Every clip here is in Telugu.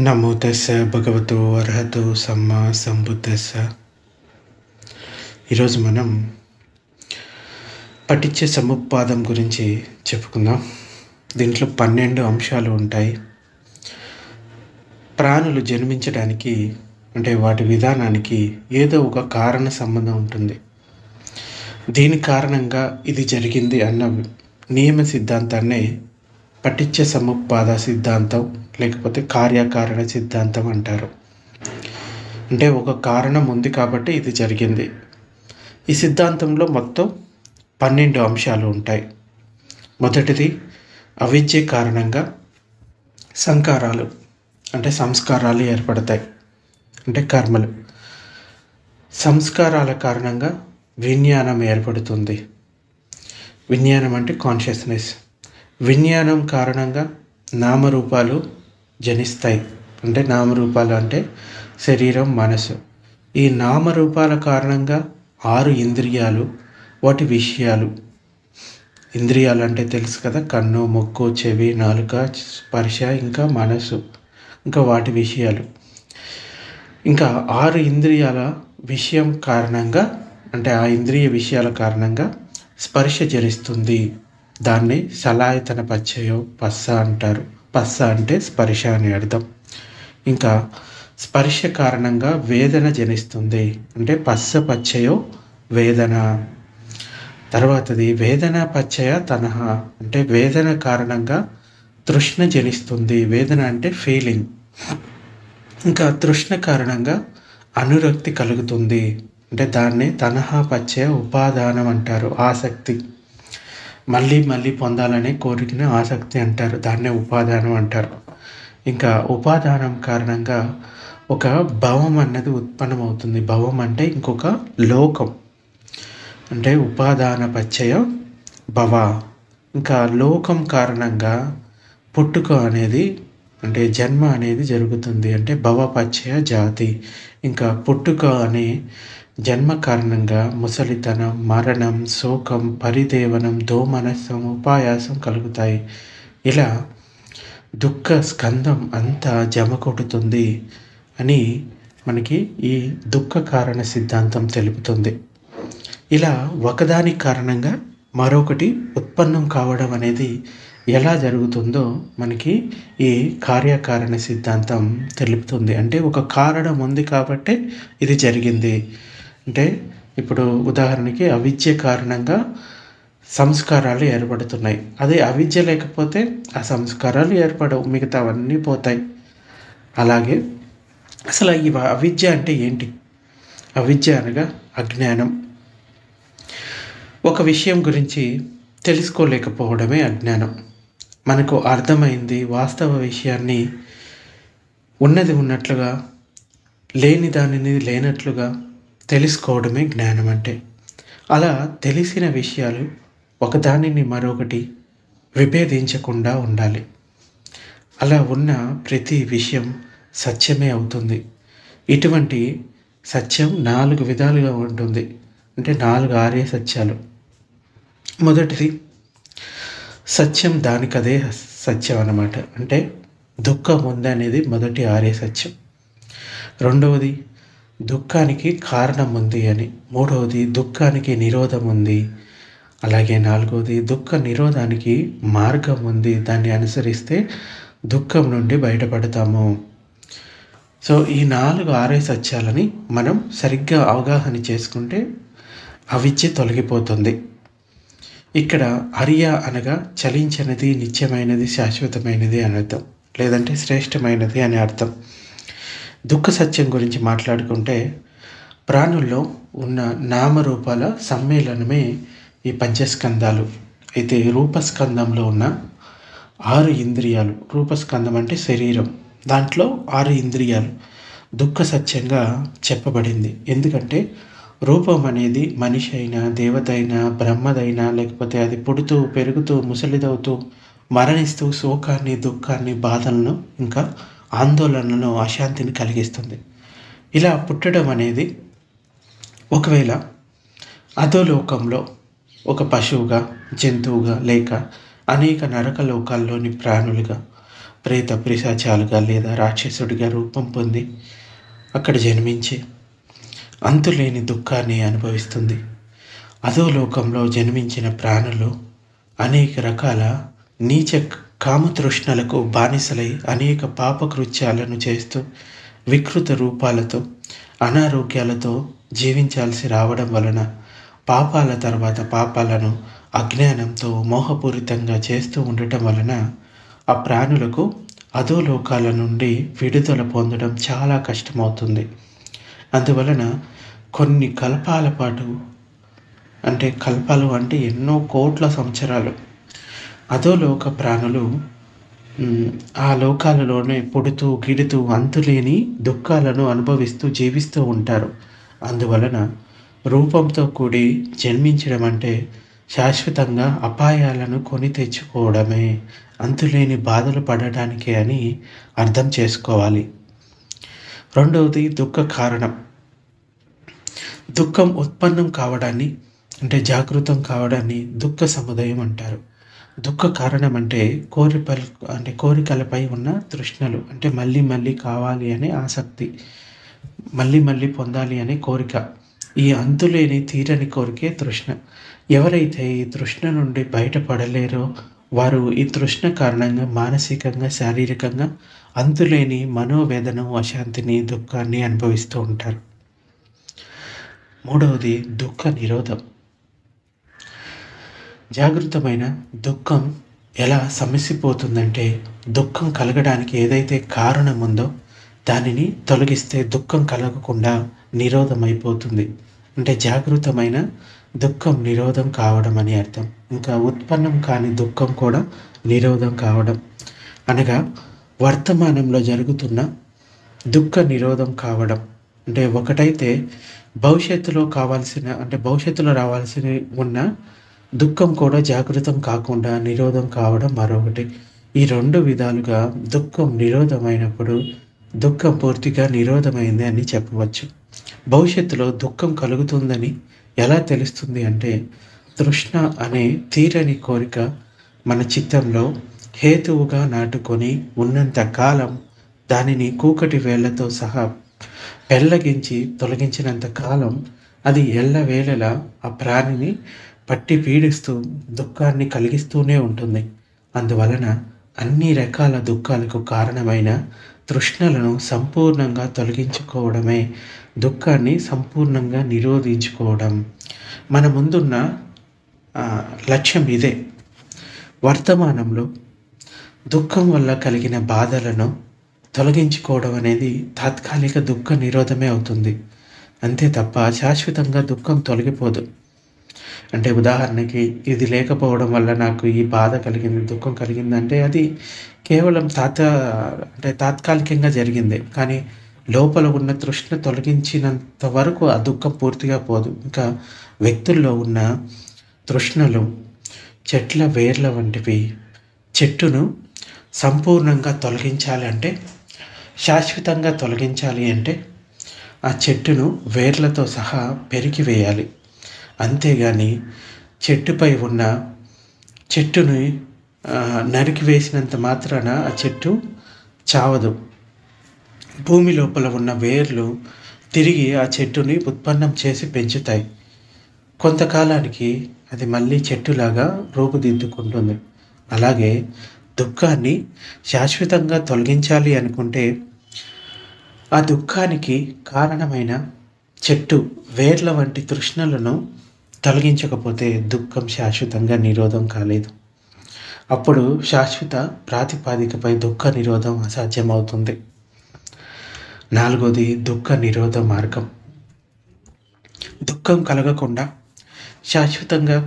నమో తస్స భగవతో అర్హతో సమ్మా సంబుద్దస్స. ఈరోజు మనం పఠించే సముపాదం గురించి చెప్పుకుందాం. దీంట్లో 12 అంశాలు ఉంటాయి. ప్రాణులు జన్మించడానికి అంటే వాటి విధానానికి ఏదో ఒక కారణ సంబంధం ఉంటుంది. దీని కారణంగా ఇది జరిగింది అన్న నియమ సిద్ధాంతాన్నే పఠించే సముపాద సిద్ధాంతం లేకపోతే కార్యకారణ సిద్ధాంతం అంటారు. అంటే ఒక కారణం ఉంది కాబట్టి ఇది జరిగింది. ఈ సిద్ధాంతంలో మొత్తం 12 అంశాలు ఉంటాయి. మొదటిది అవిద్య కారణంగా సంకారాలు అంటే సంస్కారాలు ఏర్పడతాయి, అంటే కర్మలు. సంస్కారాల కారణంగా విజ్ఞానం ఏర్పడుతుంది. విజ్ఞానం అంటే కాన్షియస్నెస్. విజ్ఞానం కారణంగా నామరూపాలు జనిస్తాయి. అంటే నామరూపాలు అంటే శరీరం, మనసు. ఈ నామరూపాల కారణంగా 6 ఇంద్రియాలు, వాటి విషయాలు. ఇంద్రియాలు అంటే తెలుసు కదా, కన్ను, ముక్కు, చెవి, నాలుక, స్పర్శ, ఇంకా మనసు, ఇంకా వాటి విషయాలు. ఇంకా 6 ఇంద్రియాల విషయం కారణంగా అంటే ఆ ఇంద్రియ విషయాల కారణంగా స్పర్శ జనిస్తుంది. దాన్ని సలాయతన పచ్చయో పస్స అంటారు. పస్స అంటే స్పర్శ అని అర్థం. ఇంకా స్పర్శ కారణంగా వేదన జనిస్తుంది. అంటే పస్స పచ్చయో వేదన. తర్వాతది వేదన పచ్చయ తనహ అంటే వేదన కారణంగా తృష్ణ జనిస్తుంది. వేదన అంటే ఫీలింగ్. ఇంకా తృష్ణ కారణంగా అనురక్తి కలుగుతుంది. అంటే దాన్నే తనహా పచ్చయ ఉపాదానం అంటారు. ఆసక్తి, మళ్ళీ మళ్ళీ పొందాలనే కోరికను ఆసక్తి అంటారు. దాన్నే ఉపాదానం అంటారు. ఇంకా ఉపాదానం కారణంగా ఒక భవం అన్నది ఉత్పన్నమవుతుంది. భవం అంటే ఇంకొక లోకం. అంటే ఉపాదాన పచ్చయ భవ. ఇంకా లోకం కారణంగా పుట్టుక అనేది అంటే జన్మ అనేది జరుగుతుంది. అంటే భవపచ్చయ జాతి. ఇంకా పుట్టుక అనే జన్మ కారణంగా ముసలితనం, మరణం, శోకం, పరిదేవనం, దోమనస్సం, ఉపాయాసం కలుగుతాయి. ఇలా దుఃఖ స్కందం అంతా జమ కొడుతుంది అని మనకి ఈ దుఃఖ కారణ సిద్ధాంతం తెలుపుతుంది. ఇలా ఒకదాని కారణంగా మరొకటి ఉత్పన్నం కావడం అనేది ఎలా జరుగుతుందో మనకి ఈ కార్యకారణ సిద్ధాంతం తెలుపుతుంది. అంటే ఒక కారణం ఉంది కాబట్టి ఇది జరిగింది. అంటే ఇప్పుడు ఉదాహరణకి అవిద్య కారణంగా సంస్కారాలు ఏర్పడుతున్నాయి. అదే అవిద్య లేకపోతే ఆ సంస్కారాలు ఏర్పడవు, మిగతావన్నీ పోతాయి. అలాగే అసలు ఈ అవిద్య అంటే ఏంటి? అవిద్య అనగా అజ్ఞానం. ఒక విషయం గురించి తెలుసుకోలేకపోవడమే అజ్ఞానం. మనకు అర్థమైంది వాస్తవ విషయాన్ని ఉన్నది ఉన్నట్లుగా, లేని దానిని లేనట్లుగా తెలుసుకోవడమే జ్ఞానం అంటే. అలా తెలిసిన విషయాలు ఒకదానిని మరొకటి విభేదించకుండా ఉండాలి. అలా ఉన్న ప్రతి విషయం సత్యమే అవుతుంది. ఇటువంటి సత్యం 4 విధాలుగా ఉంటుంది. అంటే 4 ఆర్య సత్యాలు. మొదటిది సత్యం దానికదే సత్యం అన్నమాట. అంటే దుఃఖం ఉంది అనేది మొదటి ఆర్య సత్యం. రెండవది దుఃఖానికి కారణం ఉంది అని. మూడవది దుఃఖానికి నిరోధం ఉంది. అలాగే నాలుగవది దుఃఖ నిరోధానికి మార్గం ఉంది. దాన్ని అనుసరిస్తే దుఃఖం నుండి బయటపడతాము. సో ఈ 4 ఆర్య సత్యాలని మనం సరిగ్గా అవగాహన చేసుకుంటే అవిద్య తొలగిపోతుంది. ఇక్కడ ఆర్య అనగా చలించనిది, నిత్యమైనది, శాశ్వతమైనది అని అర్థం, లేదంటే శ్రేష్టమైనది అని అర్థం. దుఃఖ సత్యం గురించి మాట్లాడుకుంటే ప్రాణుల్లో ఉన్న నామరూపాల సమ్మేళనమే ఈ పంచస్కందాలు. అయితే రూపస్కందంలో ఉన్న 6 ఇంద్రియాలు. రూపస్కందం అంటే శరీరం. దాంట్లో 6 ఇంద్రియాలు దుఃఖ సత్యంగా చెప్పబడింది. ఎందుకంటే రూపం అనేది మనిషి అయినా, దేవత అయినా, బ్రహ్మదైనా, లేకపోతే అది పుడుతూ పెరుగుతూ ముసలిదవుతూ మరణిస్తూ శోకాన్ని, దుఃఖాన్ని, బాధలను, ఇంకా ఆందోళనను, అశాంతిని కలిగిస్తుంది. ఇలా పుట్టడం అనేది ఒకవేళ అధోలోకంలో ఒక పశువుగా, జంతువుగా, లేక అనేక నరక లోకాల్లోని ప్రాణులుగా ప్రేత పిశాచాలుగా లేదా రాక్షసుడిగా రూపం పొంది అక్కడ జన్మించి అంతులేని దుఃఖాన్ని అనుభవిస్తుంది. అధోలోకంలో జన్మించిన ప్రాణులు అనేక రకాల నీచ కామతృష్ణలకు బానిసలై అనేక పాపకృత్యాలను చేస్తూ వికృత రూపాలతో అనారోగ్యాలతో జీవించాల్సి రావడం వలన పాపాల తర్వాత పాపాలను అజ్ఞానంతో మోహపూరితంగా చేస్తూ ఉండటం వలన ఆ ప్రాణులకు అధోలోకాల నుండి విడుదల పొందడం చాలా కష్టమవుతుంది. అందువలన కొన్ని కల్పాల పాటు కల్పాలు అంటే ఎన్నో కోట్ల సంవత్సరాలు అధోలోక ప్రాణులు ఆ లోకాలలోనే పుడుతూ గిడుతూ అంతులేని దుఃఖాలను అనుభవిస్తూ జీవిస్తూ ఉంటారు. అందువలన రూపంతో కూడి జన్మించడం అంటే శాశ్వతంగా అపాయాలను కొని తెచ్చుకోవడమే, అంతులేని బాధలు పడటానికే అని అర్థం చేసుకోవాలి. రెండవది దుఃఖ కారణం. దుఃఖం ఉత్పన్నం కావడాన్ని జాగృతం కావడాన్ని దుఃఖ సముదయం అంటారు. దుఃఖ కారణం అంటే కోరికలపై ఉన్న తృష్ణలు, మళ్ళీ మళ్ళీ కావాలి అనే ఆసక్తి, మళ్ళీ మళ్ళీ పొందాలి అనే కోరిక. ఈ అంతులేని తీరని కోరికే తృష్ణ. ఎవరైతే ఈ తృష్ణ నుండి బయటపడలేరో వారు ఈ తృష్ణ కారణంగా మానసికంగా శారీరకంగా అంతులేని మనోవేదన, అశాంతిని, దుఃఖాన్ని అనుభవిస్తూ ఉంటారు. మూడవది దుఃఖ నిరోధం. జాగృతమైన దుఃఖం ఎలా సమసిపోతుందంటే దుఃఖం కలగడానికి ఏదైతే కారణం ఉందో దానిని తొలగిస్తే దుఃఖం కలగకుండా నిరోధం అయిపోతుంది. జాగృతమైన దుఃఖం నిరోధం కావడం అని అర్థం. ఇంకా ఉత్పన్నం కాని దుఃఖం కూడా నిరోధం కావడం అనగా వర్తమానంలో జరుగుతున్న దుఃఖ నిరోధం కావడం. ఒకటైతే భవిష్యత్తులో రావాల్సిన ఉన్న దుఃఖం కూడా జాగృతం కాకుండా నిరోధం కావడం మరొకటి. ఈ రెండు విధాలుగా దుఃఖం నిరోధమైనప్పుడు దుఃఖం పూర్తిగా నిరోధమైంది అని చెప్పవచ్చు. భవిష్యత్తులో దుఃఖం కలుగుతుందని ఎలా తెలుస్తుంది అంటే తృష్ణ అనే తీరని కోరిక మన చిత్తంలో హేతువుగా నాటుకొని ఉన్నంత కాలం దానిని కూకటి వేళ్లతో సహా పెళ్ళగించి తొలగించినంత కాలం అది ఎల్లవేళలా ఆ ప్రాణిని పట్టి పీడిస్తూ దుఃఖాన్ని కలిగిస్తూనే ఉంటుంది. అందువలన అన్ని రకాల దుఃఖాలకు కారణమైన తృష్ణలను సంపూర్ణంగా తొలగించుకోవడమే దుఃఖాన్ని సంపూర్ణంగా నిరోధించుకోవడం. మన ముందున్న లక్ష్యం ఇదే. వర్తమానంలో దుఃఖం వల్ల కలిగిన బాధలను తొలగించుకోవడం అనేది తాత్కాలిక దుఃఖ నిరోధమే అవుతుంది. అంతే తప్ప శాశ్వతంగా దుఃఖం తొలగిపోదు. ఉదాహరణకి ఇది లేకపోవడం వల్ల నాకు ఈ బాధ కలిగింది, దుఃఖం కలిగిందంటే అది కేవలం తాత్కాలికంగా జరిగింది. కానీ లోపల ఉన్న తృష్ణ తొలగించినంత వరకు ఆ దుఃఖం పూర్తిగా పోదు. ఇంకా వ్యక్తుల్లో ఉన్న తృష్ణలు చెట్ల వేర్ల వంటివి. చెట్టును సంపూర్ణంగా తొలగించాలి అంటే, శాశ్వతంగా తొలగించాలి అంటే ఆ చెట్టును వేర్లతో సహా పెరికివేయాలి. అంతేగాని చెట్టుపై ఉన్న చెట్టుని నరికివేసినంత మాత్రాన ఆ చెట్టు చావదు. భూమి లోపల ఉన్న వేర్లు తిరిగి ఆ చెట్టుని ఉత్పన్నం చేసి పెంచుతాయి. కొంతకాలానికి అది మళ్ళీ చెట్టులాగా రూపుదిద్దుకుంటుంది. అలాగే దుఃఖాన్ని శాశ్వతంగా తొలగించాలి అనుకుంటే ఆ దుఃఖానికి కారణమైన చెట్టు వేర్ల వంటి తృష్ణలను తొలగించకపోతే దుఃఖం శాశ్వతంగా నిరోధం కాలేదు. అప్పుడు శాశ్వత ప్రాతిపాదికపై దుఃఖ నిరోధం అసాధ్యమవుతుంది. నాలుగోది దుఃఖ నిరోధ మార్గం. దుఃఖం కలగకుండా శాశ్వతంగా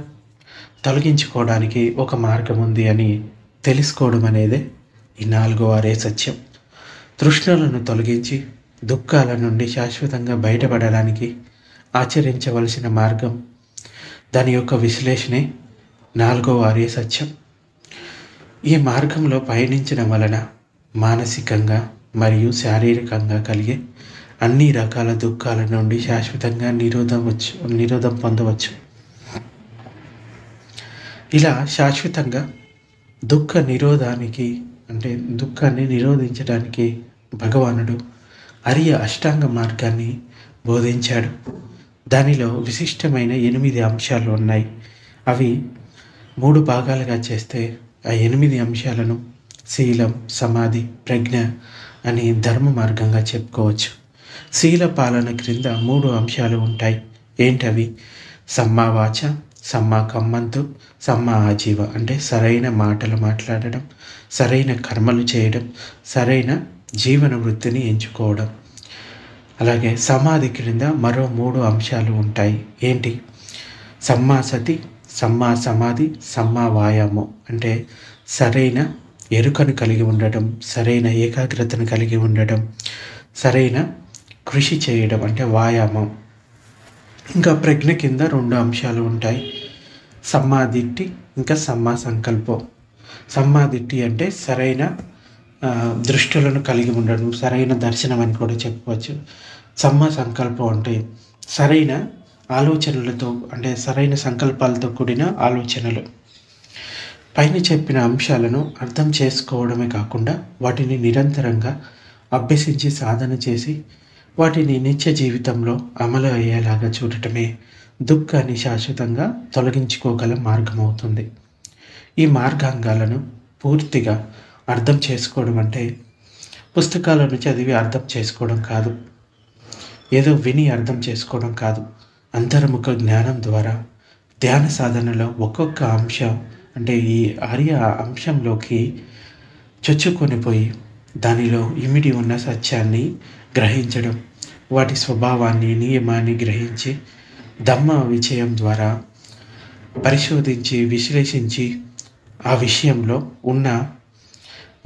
తొలగించుకోవడానికి ఒక మార్గం ఉంది అని తెలుసుకోవడం అనేదే ఈ 4వ ఆర్య సత్యం. తృష్ణలను తొలగించి దుఃఖాల నుండి శాశ్వతంగా బయటపడడానికి ఆచరించవలసిన మార్గం, దాని యొక్క విశ్లేషణే 4వ ఆర్య సత్యం. ఈ మార్గంలో పయనించడం వలన మానసికంగా మరియు శారీరకంగా కలిగే అన్ని రకాల దుఃఖాల నుండి శాశ్వతంగా నిరోధం పొందవచ్చు. ఇలా శాశ్వతంగా దుఃఖ నిరోధానికి అంటే దుఃఖాన్ని నిరోధించడానికి భగవానుడు అరియ అష్టాంగ మార్గాన్ని బోధించాడు. దానిలో విశిష్టమైన 8 అంశాలు ఉన్నాయి. అవి 3 భాగాలుగా చేస్తే ఆ 8 అంశాలను శీలం, సమాధి, ప్రజ్ఞ అని ధర్మ మార్గంగా చెప్పుకోవచ్చు. శీల పాలన క్రింద 3 అంశాలు ఉంటాయి. ఏంటవి? సమ్మా వాచ, సమ్మా కమ్మంతు, సమ్మా ఆజీవ. అంటే సరైన మాటలు మాట్లాడడం, సరైన కర్మలు చేయడం, సరైన జీవన వృత్తిని ఎంచుకోవడం. అలాగే సమాధి క్రింద మరో 3 అంశాలు ఉంటాయి. ఏంటి? సమ్మా సతి, సమ్మా సమాధి, సమ్మా వాయామం. అంటే సరైన ఎరుకను కలిగి ఉండడం, సరైన ఏకాగ్రతను కలిగి ఉండడం, సరైన కృషి చేయడం అంటే వాయామం. ఇంకా ప్రజ్ఞ కింద 2 అంశాలు ఉంటాయి. సమ్మాదిట్టి, ఇంకా సమ్మా సంకల్పం. సమ్మాదిట్టి అంటే సరైన దృష్టులను కలిగి ఉండడం, సరైన దర్శనం అని కూడా చెప్పుకోవచ్చు. సమ్మా సంకల్పం అంటే సరైన ఆలోచనలతో, అంటే సరైన సంకల్పాలతో కూడిన ఆలోచనలు. పైన చెప్పిన అంశాలను అర్థం చేసుకోవడమే కాకుండా వాటిని నిరంతరంగా అభ్యసించి సాధన చేసి వాటిని నిత్య జీవితంలో అమలు అయ్యేలాగా చూడటమే దుఃఖాన్ని శాశ్వతంగా తొలగించుకోగల మార్గం అవుతుంది. ఈ మార్గాంగాలను పూర్తిగా అర్థం చేసుకోవడం అంటే పుస్తకాలను చదివి అర్థం చేసుకోవడం కాదు, ఏదో విని అర్థం చేసుకోవడం కాదు. అంతర్ముఖ జ్ఞానం ద్వారా ధ్యాన సాధనలో ఒక్కొక్క అంశం అంటే ఈ ఆర్య అంశంలోకి చొచ్చుకొని పోయి దానిలో ఇమిడి ఉన్న సత్యాన్ని గ్రహించడం, వాటి స్వభావాన్ని, నియమాన్ని గ్రహించి ధమ్మ విజయం ద్వారా పరిశోధించి విశ్లేషించి ఆ విషయంలో ఉన్న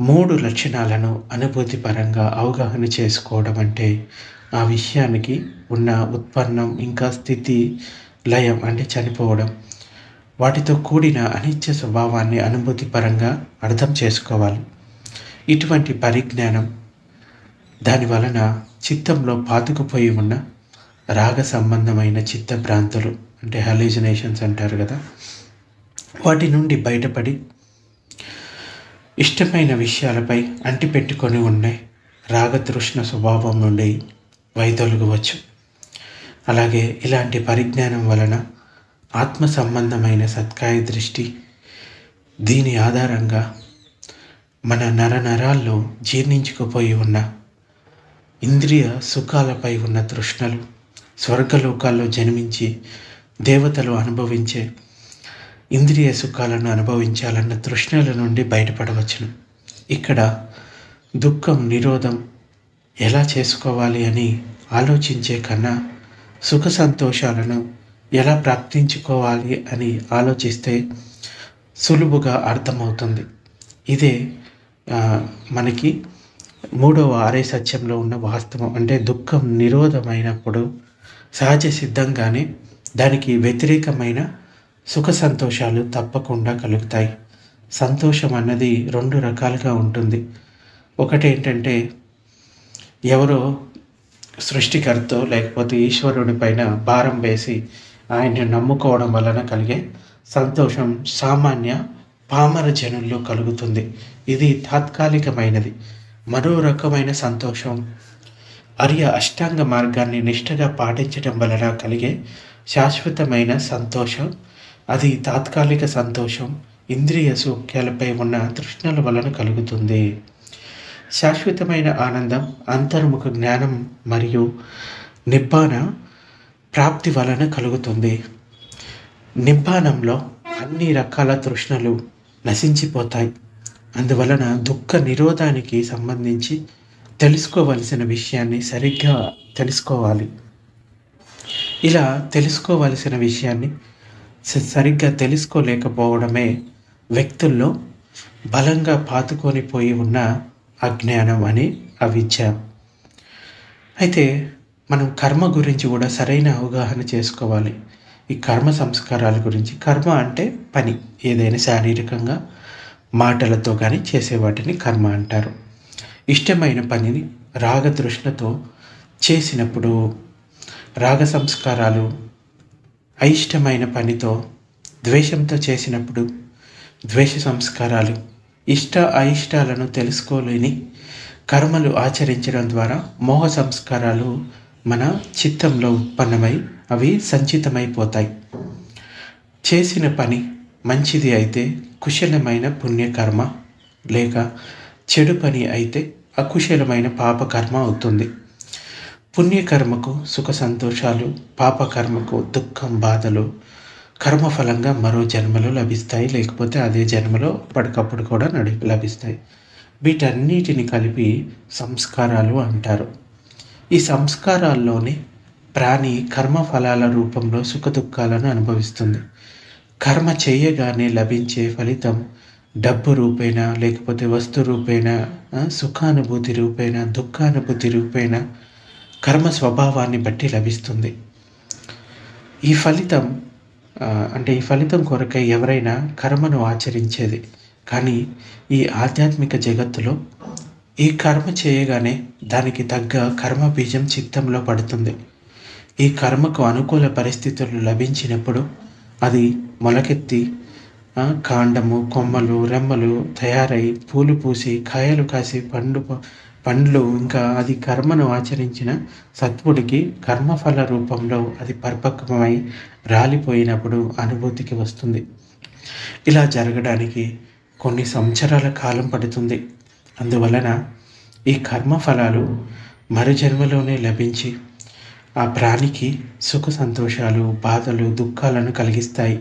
3 లక్షణాలను అనుభూతిపరంగా అవగాహన చేసుకోవడం అంటే ఆ విషయానికి ఉన్న ఉత్పన్నం, ఇంకా స్థితి, లయం అంటే చనిపోవడం, వాటితో కూడిన అనిత్య స్వభావాన్ని అనుభూతిపరంగా అర్థం చేసుకోవాలి. ఇటువంటి పరిజ్ఞానం దాని వలన చిత్తంలో పాతుకుపోయి ఉన్న రాగ సంబంధమైన చిత్తభ్రాంతులు అంటే హాలిజినేషన్స్ అంటారు కదా, వాటి నుండి బయటపడి ఇష్టమైన విషయాలపై అంటిపెట్టుకొని ఉండే రాగతృష్ణ స్వభావం నుండి వైదొలగవచ్చు. అలాగే ఇలాంటి పరిజ్ఞానం వలన ఆత్మ సంబంధమైన సత్కాయ దృష్టి, దీని ఆధారంగా మన నరాల్లో జీర్ణించుకుపోయి ఉన్న ఇంద్రియ సుఖాలపై ఉన్న తృష్ణలు, స్వర్గలోకాల్లో జన్మించి దేవతలు అనుభవించే ఇంద్రియ సుఖాలను అనుభవించాలన్న తృష్ణల నుండి బయటపడవచ్చును. ఇక్కడ దుఃఖం నిరోధం ఎలా చేసుకోవాలి అని ఆలోచించే కన్నా సుఖ సంతోషాలను ఎలా ప్రాప్తించుకోవాలి అని ఆలోచిస్తే సులువుగా అర్థమవుతుంది. ఇదే మనకి 3వ ఆర్య సత్యంలో ఉన్న వాస్తవం. అంటే దుఃఖం నిరోధమైనప్పుడు సహజ సిద్ధంగానే దానికి వ్యతిరేకమైన సుఖ సంతోషాలు తప్పకుండా కలుగుతాయి. సంతోషం అన్నది 2 రకాలుగా ఉంటుంది. ఒకటేంటంటే ఎవరో సృష్టికర్త లేకపోతే ఈశ్వరుడి పైన భారం వేసి ఆయన్ని నమ్ముకోవడం వలన కలిగే సంతోషం సామాన్య పామర జనుల్లో కలుగుతుంది. ఇది తాత్కాలికమైనది. మరో రకమైన సంతోషం ఆర్య అష్టాంగ మార్గాన్ని నిష్ఠగా పాటించడం వలన కలిగే శాశ్వతమైన సంతోషం. అది తాత్కాలిక సంతోషం ఇంద్రియ సౌఖ్యాలపై ఉన్న తృష్ణల వలన కలుగుతుంది. శాశ్వతమైన ఆనందం అంతర్ముఖ జ్ఞానం మరియు నిబ్బాన ప్రాప్తి వలన కలుగుతుంది. నిబ్బానంలో అన్ని రకాల తృష్ణలు నశించిపోతాయి. అందువలన దుఃఖ నిరోధానికి సంబంధించి తెలుసుకోవలసిన విషయాన్ని సరిగ్గా తెలుసుకోవాలి. ఇలా తెలుసుకోవలసిన విషయాన్ని సరిగ్గా తెలుసుకోలేకపోవడమే వ్యక్తుల్లో బలంగా పాతుకొని పోయి ఉన్న అజ్ఞానం అని అవిద్య. అయితే మనం కర్మ గురించి కూడా సరైన అవగాహన చేసుకోవాలి. ఈ కర్మ సంస్కారాల గురించి. కర్మ అంటే పని, ఏదైనా శారీరకంగా మాటలతో కానీ చేసే వాటిని కర్మ అంటారు. ఇష్టమైన పనిని రాగతృష్ణతో చేసినప్పుడు రాగ సంస్కారాలు, అయిష్టమైన పనితో ద్వేషంతో చేసినప్పుడు ద్వేష సంస్కారాలు, ఇష్ట అయిష్టాలను తెలుసుకోలేని కర్మలు ఆచరించడం ద్వారా మోహ సంస్కారాలు మన చిత్తంలో ఉత్పన్నమై అవి సంచితమైపోతాయి. చేసిన పని మంచిది అయితే కుశలమైన పుణ్యకర్మ, లేక చెడు పని అయితే అకుశలమైన పాపకర్మ అవుతుంది. పుణ్యకర్మకు సుఖ సంతోషాలు, పాపకర్మకు దుఃఖం బాధలు కర్మఫలంగా మరో జన్మలో లభిస్తాయి, లేకపోతే అదే జన్మలో అప్పటికప్పుడు కూడా లభిస్తాయి. వీటన్నిటిని కలిపి సంస్కారాలు అంటారు. ఈ సంస్కారాల్లోని ప్రాణి కర్మఫలాల రూపంలో సుఖ దుఃఖాలను అనుభవిస్తుంది. కర్మ చేయగానే లభించే ఫలితం డబ్బు రూపేణ, లేకపోతే వస్తు రూపేణ, సుఖానుభూతి రూపేణ, దుఃఖానుభూతి రూపేణ కర్మ స్వభావాన్ని బట్టి లభిస్తుంది. ఈ ఫలితం కొరకై ఎవరైనా కర్మను ఆచరించేది. కానీ ఈ ఆధ్యాత్మిక జగత్తులో ఈ కర్మ చేయగానే దానికి తగ్గ కర్మ బీజం చిత్తంలో పడుతుంది. ఈ కర్మకు అనుకూల పరిస్థితులు లభించినప్పుడు అది మొలకెత్తి కాండము, కొమ్మలు, రెమ్మలు తయారై పూలు పూసి కాయలు కాసి పండ్లు ఇంకా అది కర్మను ఆచరించిన సత్వుడికి కర్మఫల రూపంలో అది పరిపక్వమై రాలిపోయినప్పుడు అనుభూతికి వస్తుంది. ఇలా జరగడానికి కొన్ని సంవత్సరాల కాలం పడుతుంది. అందువలన ఈ కర్మఫలాలు మరు జన్మలోనే లభించి ఆ ప్రాణికి సుఖ సంతోషాలు, బాధలు, దుఃఖాలను కలిగిస్తాయి.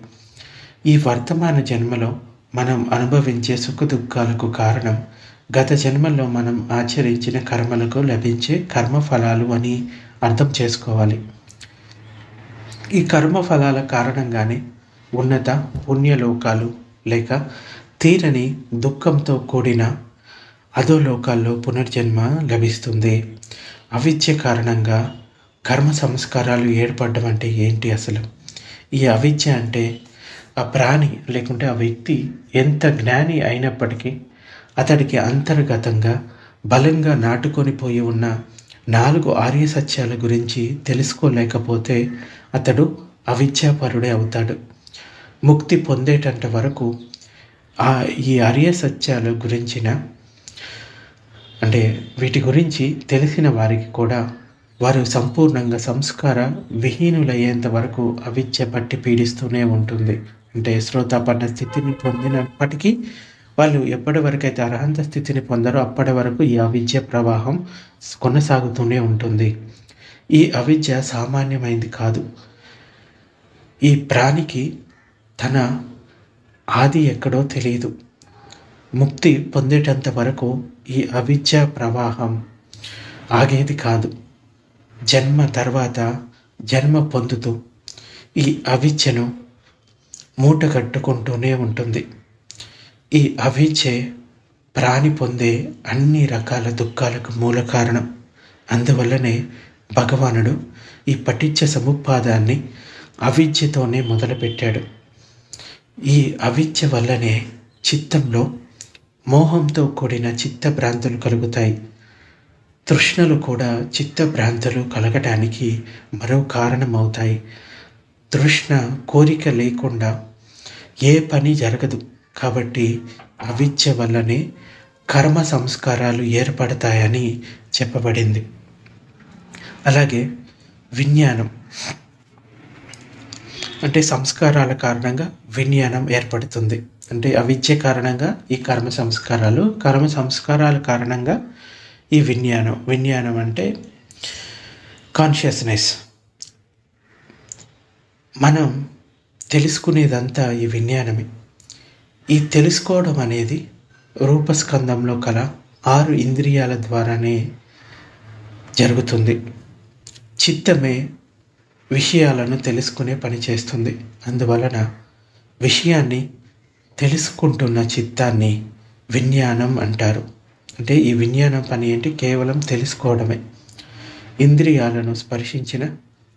ఈ వర్తమాన జన్మలో మనం అనుభవించే సుఖ దుఃఖాలకు కారణం గత జన్మల్లో మనం ఆచరించిన కర్మలకు లభించే కర్మఫలాలు అని అర్థం చేసుకోవాలి. ఈ కర్మఫలాల కారణంగానే ఉన్నత పుణ్యలోకాలు లేక తీరని దుఃఖంతో కూడిన అధోలోకాల్లో పునర్జన్మ లభిస్తుంది. అవిద్య కారణంగా కర్మ సంస్కారాలు ఏర్పడడం అంటే ఏంటి అసలు? ఈ అవిద్య అంటే ఆ ప్రాణి లేకుంటే ఆ వ్యక్తి ఎంత జ్ఞాని అయినప్పటికీ అతడికి అంతర్గతంగా బలంగా నాటుకొని పోయి ఉన్న 4 ఆర్య సత్యాల గురించి తెలుసుకోలేకపోతే అతడు అవిద్యాపరుడే అవుతాడు. ముక్తి పొందేటంత వరకు ఈ ఆర్య సత్యాల గురించిన వీటి గురించి తెలిసిన వారికి కూడా వారు సంపూర్ణంగా సంస్కార విహీనులయ్యేంత వరకు అవిద్య పట్టి పీడిస్తూనే ఉంటుంది. శ్రోతాపన్న స్థితిని పొందినప్పటికీ వాళ్ళు ఎప్పటి వరకు అయితే అర్హంత స్థితిని పొందారో అప్పటి వరకు ఈ అవిద్య ప్రవాహం కొనసాగుతూనే ఉంటుంది. ఈ అవిద్య సామాన్యమైంది కాదు. ఈ ప్రాణికి తన ఆది ఎక్కడో తెలియదు. ముక్తి పొందేటంత వరకు ఈ అవిద్య ప్రవాహం ఆగేది కాదు. జన్మ తర్వాత జన్మ పొందుతూ ఈ అవిద్యను మూట కట్టుకుంటూనే ఉంటుంది. ఈ అవిద్యే ప్రాణి పొందే అన్ని రకాల దుఃఖాలకు మూల కారణం. అందువల్లనే భగవానుడు ఈ పటిచ్చ సముపాదాన్ని అవిద్యతోనే మొదలుపెట్టాడు. ఈ అవిద్య వల్లనే చిత్తంలో మోహంతో కూడిన చిత్తభ్రాంతులు కలుగుతాయి. తృష్ణలు కూడా చిత్తభ్రాంతులు కలగటానికి మరో కారణం అవుతాయి. తృష్ణ కోరిక లేకుండా ఏ పని జరగదు. కాబట్టి అవిద్య వల్లనే కర్మ సంస్కారాలు ఏర్పడతాయని చెప్పబడింది. అలాగే విజ్ఞానం సంస్కారాల కారణంగా విజ్ఞానం ఏర్పడుతుంది. అవిద్య కారణంగా ఈ కర్మ సంస్కారాల కారణంగా ఈ విజ్ఞానం అంటే కాన్షియస్నెస్. మనం తెలుసుకునేదంతా ఈ విజ్ఞానమే. ఈ తెలుసుకోవడం అనేది రూపస్కందంలో కల 6 ఇంద్రియాల ద్వారానే జరుగుతుంది. చిత్తమే విషయాలను తెలుసుకునే పని చేస్తుంది. అందువలన విషయాన్ని తెలుసుకుంటున్న చిత్తాన్ని విజ్ఞానం అంటారు. ఈ విజ్ఞానం పని ఏంటి? కేవలం తెలుసుకోవడమే. ఇంద్రియాలను స్పర్శించిన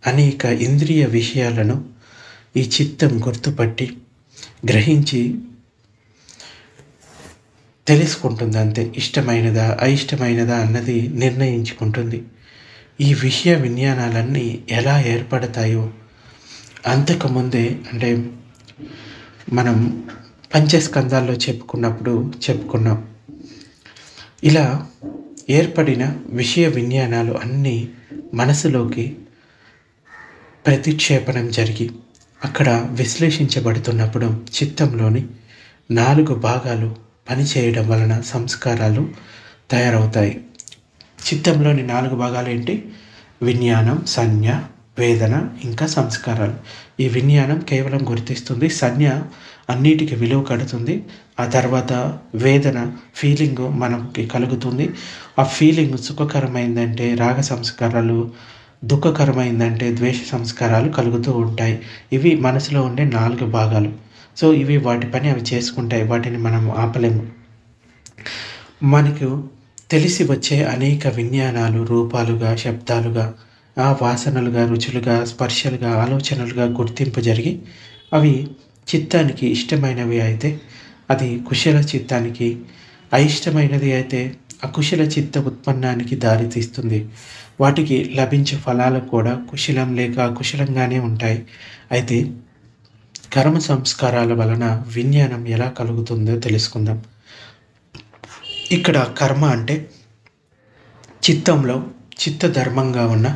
అనేక ఇంద్రియ విషయాలను ఈ చిత్తం గుర్తుపట్టి గ్రహించి తెలుసుకుంటుంది. అంతే. ఇష్టమైనదా అయిష్టమైనదా అన్నది నిర్ణయించుకుంటుంది. ఈ విషయ విజ్ఞానాలన్నీ ఎలా ఏర్పడతాయో అంతకుముందే మనం పంచస్కందాల్లో చెప్పుకున్నాం. ఇలా ఏర్పడిన విషయ విజ్ఞానాలు అన్నీ మనసులోకి ప్రతిక్షేపణం జరిగి అక్కడ విశ్లేషించబడుతున్నప్పుడు చిత్తంలోని 4 భాగాలు పనిచేయడం వలన సంస్కారాలు తయారవుతాయి. చిత్తంలోని 4 భాగాలు ఏంటి? విజ్ఞానం, సంజ్ఞ, వేదన, ఇంకా సంస్కారాలు. ఈ విజ్ఞానం కేవలం గుర్తిస్తుంది, సంజ్ఞ అన్నిటికీ విలువ కడుతుంది, ఆ తర్వాత వేదన ఫీలింగ్ మనకి కలుగుతుంది. ఆ ఫీలింగ్ సుఖకరమైందంటే రాగ సంస్కారాలు, దుఃఖకరమైందంటే ద్వేష సంస్కారాలు కలుగుతూ ఉంటాయి. ఇవి మనసులో ఉండే 4 భాగాలు. సో ఇవి వాటి పని అవి చేసుకుంటాయి, వాటిని మనం ఆపలేము. మనకు తెలిసి వచ్చే అనేక విజ్ఞానాలు రూపాలుగా, శబ్దాలుగా, ఆ వాసనలుగా, రుచులుగా, స్పర్శలుగా, ఆలోచనలుగా గుర్తింపు జరిగి అవి చిత్తానికి ఇష్టమైనవి అయితే అది కుశల చిత్తానికి, అయిష్టమైనది అయితే అకుశల చిత్త ఉత్పన్నానికి దారితీస్తుంది. వాటికి లభించే ఫలాలు కూడా కుశలం లేక అకుశలంగానే ఉంటాయి. అయితే కర్మ సంస్కారాల వలన విజ్ఞానం ఎలా కలుగుతుందో తెలుసుకుందాం. ఇక్కడ కర్మ అంటే చిత్తంలో చిత్తధర్మంగా ఉన్న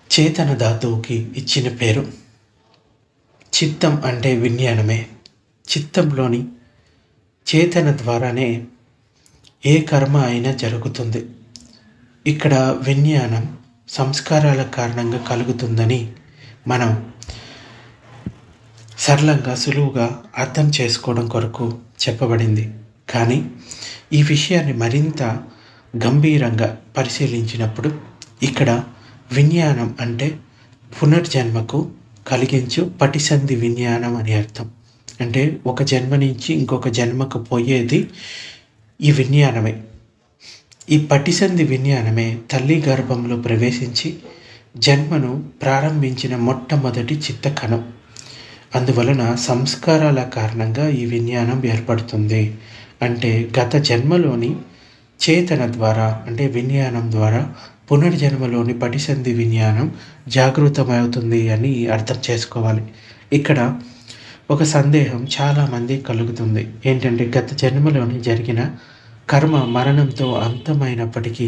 చేతన ధాతువుకి ఇచ్చిన పేరు. చిత్తం అంటే విజ్ఞానమే. చిత్తంలోని చేతన ద్వారానే ఏ కర్మ అయినా జరుగుతుంది. ఇక్కడ విజ్ఞానం సంస్కారాల కారణంగా కలుగుతుందని మనం సరళంగా సులువుగా అర్థం చేసుకోవడం కొరకు చెప్పబడింది. కానీ ఈ విషయాన్ని మరింత గంభీరంగా పరిశీలించినప్పుడు ఇక్కడ విజ్ఞానం అంటే పునర్జన్మకు కలిగించు పటిసంధి విజ్ఞానం అని అర్థం. అంటే ఒక జన్మ నుంచి ఇంకొక జన్మకు పోయేది ఈ విజ్ఞానమే. ఈ పటిసంధి విజ్ఞానమే తల్లి గర్భంలో ప్రవేశించి జన్మను ప్రారంభించిన మొట్టమొదటి చిత్తకణం. అందువలన సంస్కారాల కారణంగా ఈ విజ్ఞానం ఏర్పడుతుంది. అంటే గత జన్మలోని చేతన ద్వారా, అంటే విజ్ఞానం ద్వారా పునర్జన్మలోని పటిసంధి విజ్ఞానం జాగృతమవుతుంది అని అర్థం చేసుకోవాలి. ఇక్కడ ఒక సందేహం చాలామంది కలుగుతుంది. ఏంటంటే గత జన్మలోని జరిగిన కర్మ మరణంతో అంతమైనప్పటికీ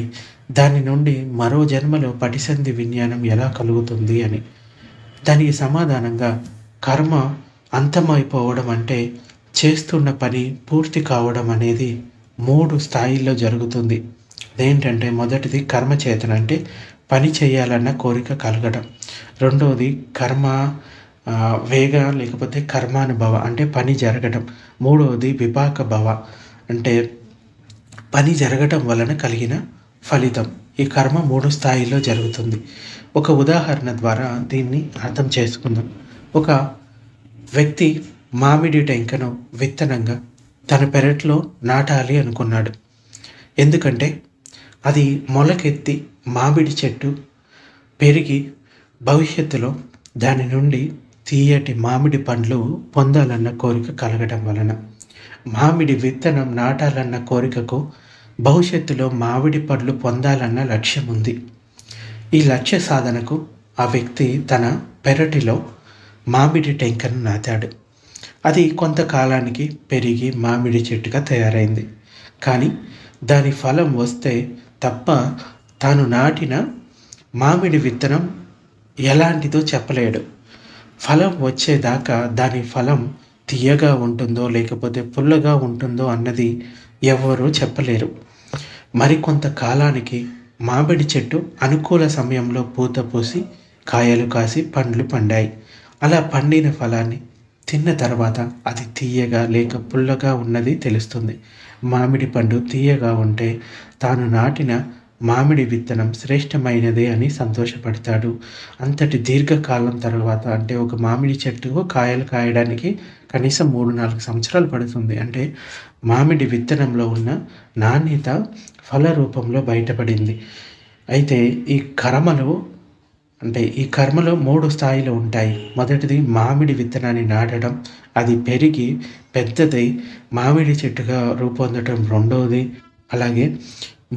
దాని నుండి మరో జన్మలో పటిసంధి విజ్ఞానం ఎలా కలుగుతుంది అని. దానికి సమాధానంగా కర్మ అంతమైపోవడం అంటే చేస్తున్న పని పూర్తి కావడం అనేది 3 స్థాయిల్లో జరుగుతుంది. అదేంటంటే మొదటిది కర్మచేతన, అంటే పని చేయాలన్న కోరిక కలగడం. రెండవది కర్మ వేగ లేకపోతే కర్మానుభవ, అంటే పని జరగడం. మూడవది విపాక భవ, అంటే పని జరగటం వలన కలిగిన ఫలితం. ఈ కర్మ 3 స్థాయిల్లో జరుగుతుంది. ఒక ఉదాహరణ ద్వారా దీన్ని అర్థం చేసుకుందాం. ఒక వ్యక్తి మామిడి టెంకను విత్తనంగా తన పెరట్లో నాటాలి అనుకున్నాడు. ఎందుకంటే అది మొలకెత్తి మామిడి చెట్టు పెరిగి భవిష్యత్తులో దాని నుండి తీయటి మామిడి పండ్లు పొందాలన్న కోరిక కలగడం వలన. మామిడి విత్తనం నాటాలన్న కోరికకు భవిష్యత్తులో మామిడి పండ్లు పొందాలన్న లక్ష్యం ఉంది. ఈ లక్ష్య సాధనకు ఆ వ్యక్తి తన పెరటిలో మామిడి టెంకను నాటాడు. అది కొంతకాలానికి పెరిగి మామిడి చెట్టుగా తయారైంది. కానీ దాని ఫలం వస్తే తప్ప తాను నాటిన మామిడి విత్తనం ఎలాంటిదో చెప్పలేడు. ఫలం వచ్చేదాకా దాని ఫలం తీయగా ఉంటుందో లేకపోతే పుల్లగా ఉంటుందో అన్నది ఎవరూ చెప్పలేరు. మరికొంత కాలానికి మామిడి చెట్టు అనుకూల సమయంలో పూత పూసి కాయలు కాసి పండ్లు పండాయి. అలా పండిన ఫలాన్ని తిన్న తర్వాత అది తీయగా లేక పుల్లగా ఉన్నది తెలుస్తుంది. మామిడి పండు తీయగా ఉంటే తాను నాటిన మామిడి విత్తనం శ్రేష్టమైనదే అని సంతోషపడతాడు. అంతటి దీర్ఘకాలం తర్వాత, అంటే ఒక మామిడి చెట్టు కాయలు కాయడానికి కనీసం 3-4 సంవత్సరాలు పడుతుంది. అంటే మామిడి విత్తనంలో ఉన్న నాణ్యత ఫల రూపంలో బయటపడింది. అయితే ఈ కర్మలో 3 స్థాయిలు ఉంటాయి. మొదటిది మామిడి విత్తనాన్ని నాటడం, అది పెరిగి పెద్దదై మామిడి చెట్టుగా రూపొందడం రెండవది. అలాగే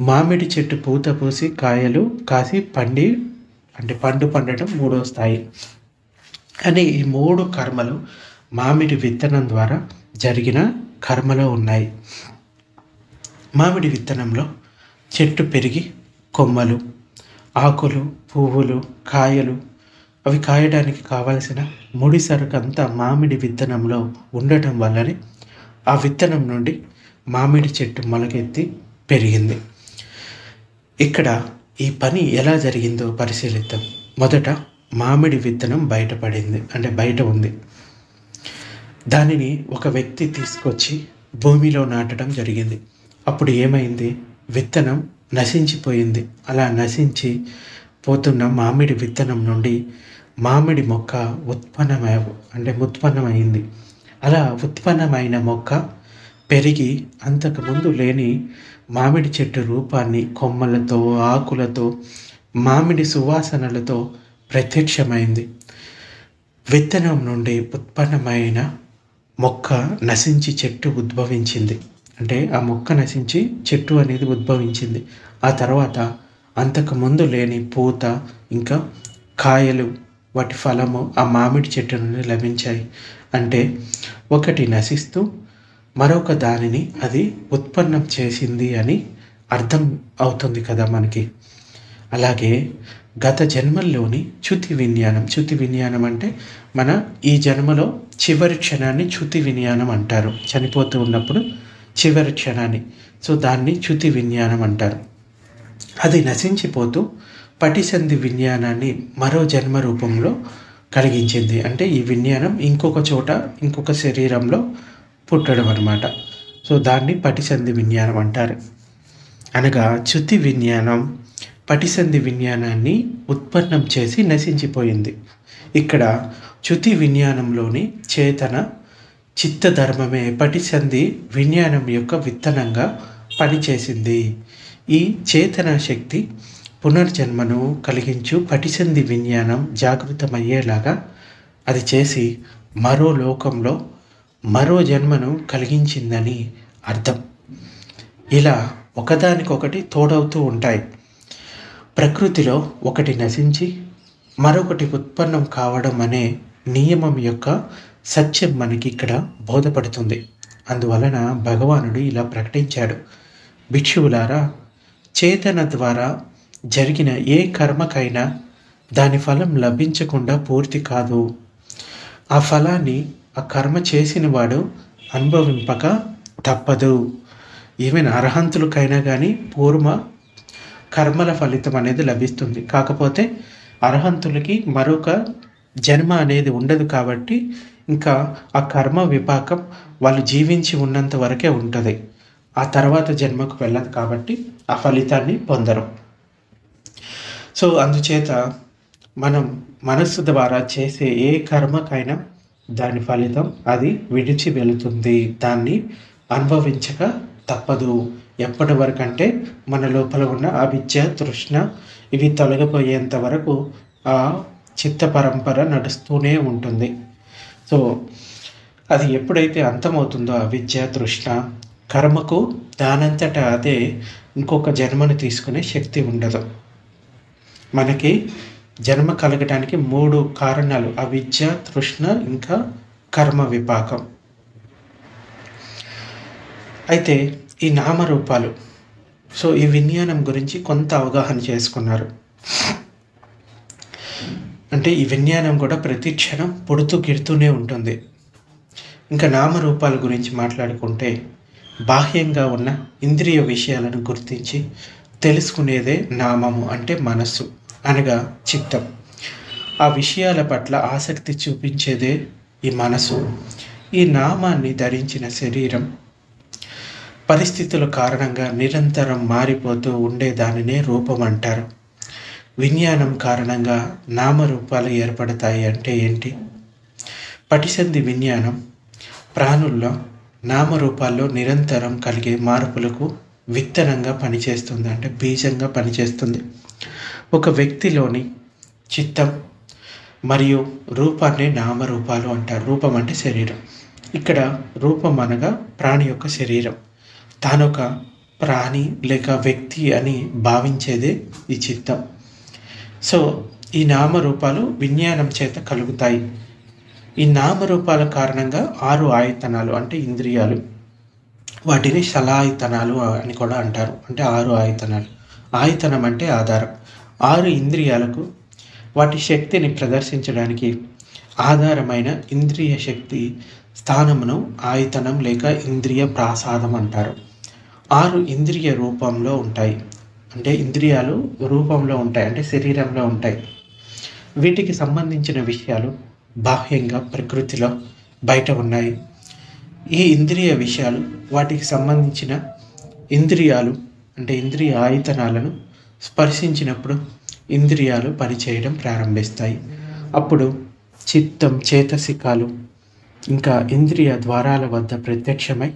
మామిడి చెట్టు పూత పూసి కాయలు కాసి పండు పండటం 3వ స్థాయి. కానీ ఈ 3 కర్మలు మామిడి విత్తనం ద్వారా జరిగిన కర్మలో ఉన్నాయి. మామిడి విత్తనంలో చెట్టు పెరిగి కొమ్మలు, ఆకులు, పువ్వులు, కాయలు, అవి కాయడానికి కావలసిన ముడి సరుకంతా మామిడి విత్తనంలో ఉండటం వల్లనే ఆ విత్తనం నుండి మామిడి చెట్టు మొలకెత్తి పెరిగింది. ఇక్కడ ఈ పని ఎలా జరిగిందో పరిశీలిద్దాం. మొదట మామిడి విత్తనం బయటపడింది, అంటే బయట ఉంది. దానిని ఒక వ్యక్తి తీసుకొచ్చి భూమిలో నాటడం జరిగింది. అప్పుడు ఏమైంది? విత్తనం నశించిపోయింది. అలా నశించి పోతున్న మామిడి విత్తనం నుండి మామిడి మొక్క ఉత్పన్నమైంది. అలా ఉత్పన్నమైన మొక్క పెరిగి అంతకుముందు లేని మామిడి చెట్టు రూపాన్ని కొమ్మలతో, ఆకులతో, మామిడి సువాసనలతో ప్రత్యక్షమైంది. విత్తనం నుండి ఉత్పన్నమైన మొక్క నశించి చెట్టు ఉద్భవించింది. అంటే ఆ మొక్క నశించి చెట్టు అనేది ఉద్భవించింది. ఆ తర్వాత అంతకుముందు లేని పూత, ఇంకా కాయలు, వాటి ఫలము ఆ మామిడి చెట్టు నుండి లభించాయి. అంటే ఒకటి నశిస్తూ మరొక దానిని అది ఉత్పన్నం చేసింది అని అర్థం అవుతుంది కదా మనకి. అలాగే గత జన్మల్లోని చ్యుతి విజ్ఞానం అంటే మన ఈ జన్మలో చివరి క్షణాన్ని చ్యుతి విజ్ఞానం అంటారు. చనిపోతూ ఉన్నప్పుడు చివరి క్షణాన్ని, సో దాన్ని చ్యుతి విజ్ఞానం అంటారు. అది నశించిపోతూ పటిసంధి విజ్ఞానాన్ని మరో జన్మ రూపంలో కలిగించింది. అంటే ఈ విజ్ఞానం ఇంకొక చోట, ఇంకొక శరీరంలో పుట్టడం అన్నమాట. సో దాన్ని పటిసంధి విజ్ఞానం అంటారు. అనగా చ్యుతి విజ్ఞానం పటిసంధి విజ్ఞానాన్ని ఉత్పన్నం చేసి నశించిపోయింది. ఇక్కడ చ్యుతి విజ్ఞానంలోని చేతన చిత్తధర్మమే పటిసంధి విజ్ఞానం యొక్క విత్తనంగా పనిచేసింది. ఈ చేతన శక్తి పునర్జన్మను కలిగించు పటిసంధి విజ్ఞానం జాగృతమయ్యేలాగా అది చేసి మరో లోకంలో మరో జన్మను కలిగించిందని అర్థం. ఇలా ఒకదానికొకటి తోడవుతూ ఉంటాయి. ప్రకృతిలో ఒకటి నశించి మరొకటి ఉత్పన్నం కావడం అనే నియమం యొక్క సత్యం మనకి ఇక్కడ బోధపడుతుంది. అందువలన భగవానుడు ఇలా ప్రకటించాడు: భిక్షువులారా, చేతన ద్వారా జరిగిన ఏ కర్మకైనా దాని ఫలం లభించకుండా పూర్తి కాదు. ఆ ఫలాన్ని ఆ కర్మ చేసిన వాడు అనుభవింపక తప్పదు. ఈవెన్ అర్హంతులకైనా కానీ పూర్వ కర్మల ఫలితం అనేది లభిస్తుంది. కాకపోతే అర్హంతులకి మరొక జన్మ అనేది ఉండదు కాబట్టి ఇంకా ఆ కర్మ విపాకం వాళ్ళు జీవించి ఉన్నంత వరకే ఉంటుంది. ఆ తర్వాత జన్మకు వెళ్ళదు కాబట్టి ఆ ఫలితాన్ని పొందరు. సో అందుచేత మనం మనస్సు ద్వారా చేసే ఏ కర్మకైనా దాని ఫలితం అది విడిచి వెళుతుంది. దాన్ని అనుభవించక తప్పదు. ఎప్పటి వరకు అంటే మన లోపల ఉన్న అవిద్య, తృష్ణ ఇవి తొలగిపోయేంత వరకు ఆ చిత్త పరంపర నడుస్తూనే ఉంటుంది. సో అది ఎప్పుడైతే అంతమవుతుందో అవిద్య, తృష్ణ, కర్మకు దానంతటా అదే ఇంకొక జన్మను తీసుకునే శక్తి ఉండదు. మనకి జన్మ కలగడానికి 3 కారణాలు: అవిద్య, తృష్ణ, ఇంకా కర్మ విపాకం. అయితే ఈ నామరూపాలు, సో ఈ విజ్ఞానం గురించి కొంత అవగాహన చేసుకున్నారు. అంటే ఈ విజ్ఞానం కూడా ప్రతి క్షణం పుడుతూ గిడుతూనే ఉంటుంది. ఇంకా నామరూపాల గురించి మాట్లాడుకుంటే బాహ్యంగా ఉన్న ఇంద్రియ విషయాలను గుర్తించి తెలుసుకునేదే నామము, అంటే మనస్సు అనగా చిత్తం. ఆ విషయాల పట్ల ఆసక్తి చూపించేదే ఈ మనసు. ఈ నామాన్ని ధరించిన శరీరం పరిస్థితుల కారణంగా నిరంతరం మారిపోతూ ఉండే దానినే రూపం అంటారు. విజ్ఞానం కారణంగా నామరూపాలు ఏర్పడతాయి అంటే ఏంటి? పటిసంధి విజ్ఞానం ప్రాణుల్లో నామరూపాల్లో నిరంతరం కలిగే మార్పులకు విత్తనంగా పనిచేస్తుంది, అంటే బీజంగా పనిచేస్తుంది. ఒక వ్యక్తిలోని చిత్తం మరియు రూపాన్ని నామరూపాలు అంటారు. రూపం అంటే శరీరం. ఇక్కడ రూపం అనగా ప్రాణి యొక్క శరీరం. తానొక ప్రాణి లేక వ్యక్తి అని భావించేదే ఈ చిత్తం. సో ఈ నామరూపాలు విజ్ఞానం చేత కలుగుతాయి. ఈ నామరూపాల కారణంగా 6 ఆయతనాలు అంటే ఇంద్రియాలు, వాటిని శలాయతనాలు అని కూడా అంటారు. అంటే 6 ఆయతనాలు. ఆయతనం అంటే ఆధారం. 6 ఇంద్రియాలకు వాటి శక్తిని ప్రదర్శించడానికి ఆధారమైన ఇంద్రియ శక్తి స్థానమును ఆయతనం లేక ఇంద్రియ ప్రాసాదం అంటారు. 6 ఇంద్రియ రూపంలో ఉంటాయి. అంటే ఇంద్రియాలు రూపంలో ఉంటాయి, అంటే శరీరంలో ఉంటాయి. వీటికి సంబంధించిన విషయాలు బాహ్యంగా ప్రకృతిలో బయట ఉన్నాయి. ఈ ఇంద్రియ విషయాలు వాటికి సంబంధించిన ఇంద్రియాలు అంటే ఇంద్రియ ఆయతనాలను స్పర్శించినప్పుడు ఇంద్రియాలు పనిచేయడం ప్రారంభిస్తాయి. అప్పుడు చిత్తం, చేతసికాలు ఇంకా ఇంద్రియ ద్వారాల వద్ద ప్రత్యక్షమై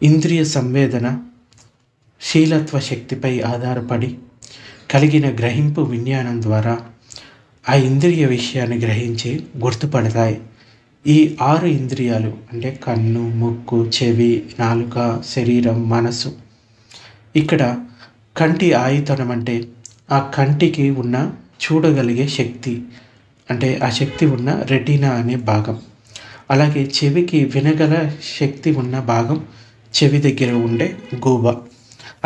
ఇంద్రియ సంవేదన శీలత్వ శక్తిపై ఆధారపడి కలిగిన గ్రహింపు విజ్ఞానం ద్వారా ఆ ఇంద్రియ విషయాన్ని గ్రహించి గుర్తుపడతాయి. ఈ 6 ఇంద్రియాలు అంటే కన్ను, ముక్కు, చెవి, నాలుక, శరీరం, మనసు. ఇక్కడ కంటి ఆయతనం అంటే ఆ కంటికి ఉన్న చూడగలిగే శక్తి, అంటే ఆ శక్తి ఉన్న రెటీనా అనే భాగం. అలాగే చెవికి వినగల శక్తి ఉన్న భాగం చెవి దగ్గర ఉండే గూబ.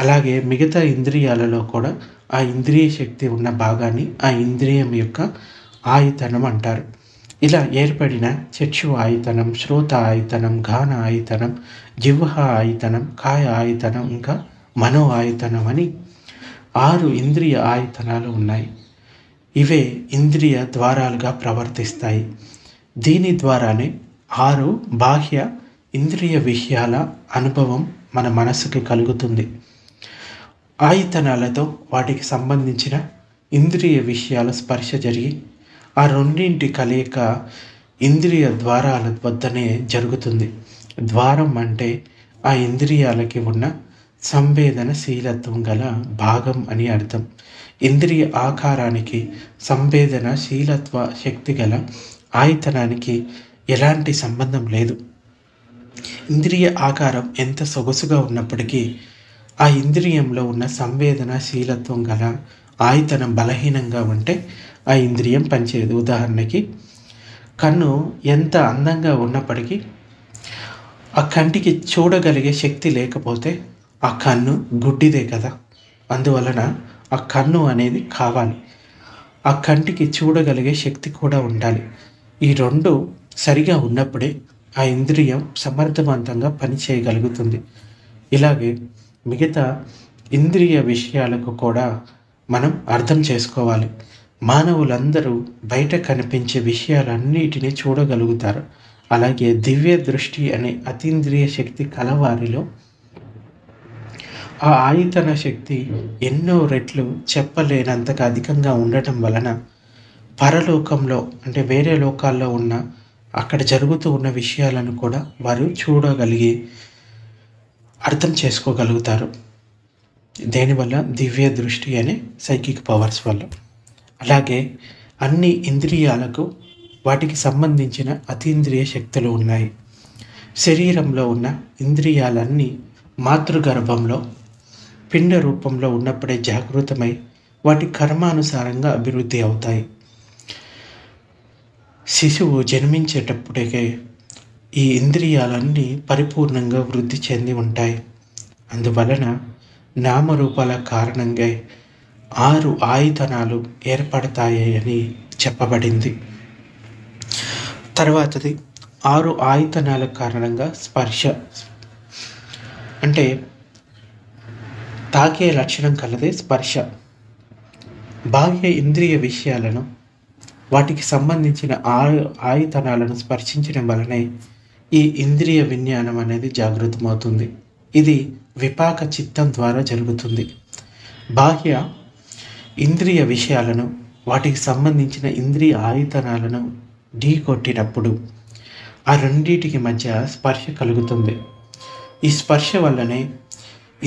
అలాగే మిగతా ఇంద్రియాలలో కూడా ఆ ఇంద్రియ శక్తి ఉన్న భాగాన్ని ఆ ఇంద్రియం యొక్క ఆయతనం అంటారు. ఇలా ఏర్పడిన చక్షు ఆయతనం, శ్రోత ఆయతనం, గాన ఆయతనం, జిహ్వ ఆయతనం, కాయ ఆయతనం, ఇంకా మనో ఆయతనం అని 6 ఇంద్రియ ఆయతనాలు ఉన్నాయి. ఇవే ఇంద్రియ ద్వారాలుగా ప్రవర్తిస్తాయి. దీని ద్వారానే 6 బాహ్య ఇంద్రియ విషయాల అనుభవం మన మనసుకి కలుగుతుంది. ఆయతనాలతో వాటికి సంబంధించిన ఇంద్రియ విషయాల స్పర్శ జరిగి ఆ రెండింటి కలయిక ఇంద్రియ ద్వారాల వద్దనే జరుగుతుంది. ద్వారం అంటే ఆ ఇంద్రియాలకి ఉన్న సంవేదనశీలత్వం గల భాగం అని అర్థం. ఇంద్రియ ఆకారానికి సంవేదనశీలత్వ శక్తి గల ఆయతనానికి ఎలాంటి సంబంధం లేదు. ఇంద్రియ ఆకారం ఎంత సొగసుగా ఉన్నప్పటికీ ఆ ఇంద్రియంలో ఉన్న సంవేదనశీలత్వం గల ఆయతనం బలహీనంగా ఉంటే ఆ ఇంద్రియం పనిచేయదు. ఉదాహరణకి కన్ను ఎంత అందంగా ఉన్నప్పటికీ ఆ కంటికి చూడగలిగే శక్తి లేకపోతే ఆ కన్ను గుడ్డిదే కదా. అందువలన ఆ కన్ను అనేది కావాలి. ఆ కంటికి చూడగలిగే శక్తి కూడా ఉండాలి. ఈ రెండు సరిగా ఉన్నప్పుడే ఆ ఇంద్రియం సమర్థవంతంగా పనిచేయగలుగుతుంది. ఇలాగే మిగతా ఇంద్రియ విషయాలకు కూడా మనం అర్థం చేసుకోవాలి. మానవులందరూ బయట కనిపించే విషయాలన్నిటినీ చూడగలుగుతారు. అలాగే దివ్య దృష్టి అనే అతీంద్రియ శక్తి కలవారిలో ఆ ఆయతన శక్తి ఎన్నో రెట్లు చెప్పలేనంతగా అధికంగా ఉండటం వలన పరలోకంలో అంటే వేరే లోకాల్లో ఉన్న అక్కడ జరుగుతూ ఉన్న విషయాలను కూడా వారు చూడగలిగి అర్థం చేసుకోగలుగుతారు. దేనివల్ల? దివ్య దృష్టి అనే సైకిక్ పవర్స్ వల్ల. అలాగే అన్ని ఇంద్రియాలకు వాటికి సంబంధించిన అతీంద్రియ శక్తులు ఉన్నాయి. శరీరంలో ఉన్న ఇంద్రియాలన్నీ మాతృగర్భంలో పిండ రూపంలో ఉన్నప్పుడే జాగృతమై వాటి కర్మానుసారంగా అభివృద్ధి అవుతాయి. శిశువు జన్మించేటప్పటికే ఈ ఇంద్రియాలన్నీ పరిపూర్ణంగా వృద్ధి చెంది ఉంటాయి. అందువలన నామరూపాల కారణంగా 6 ఆయతనాలు ఏర్పడతాయి అని చెప్పబడింది. తర్వాతది 6 ఆయతనాల కారణంగా స్పర్శ అంటే తాకే లక్షణం కలదే స్పర్శ. బాహ్య ఇంద్రియ విషయాలను వాటికి సంబంధించిన ఆయతనాలను స్పర్శించడం వలనే ఈ ఇంద్రియ విజ్ఞానం అనేది జాగృతమవుతుంది. ఇది విపాక చిత్తం ద్వారా జరుగుతుంది. బాహ్య ఇంద్రియ విషయాలను వాటికి సంబంధించిన ఇంద్రియ ఆయతనాలను ఢీ కొట్టినప్పుడు ఆ రెండింటికి మధ్య స్పర్శ కలుగుతుంది. ఈ స్పర్శ వల్లనే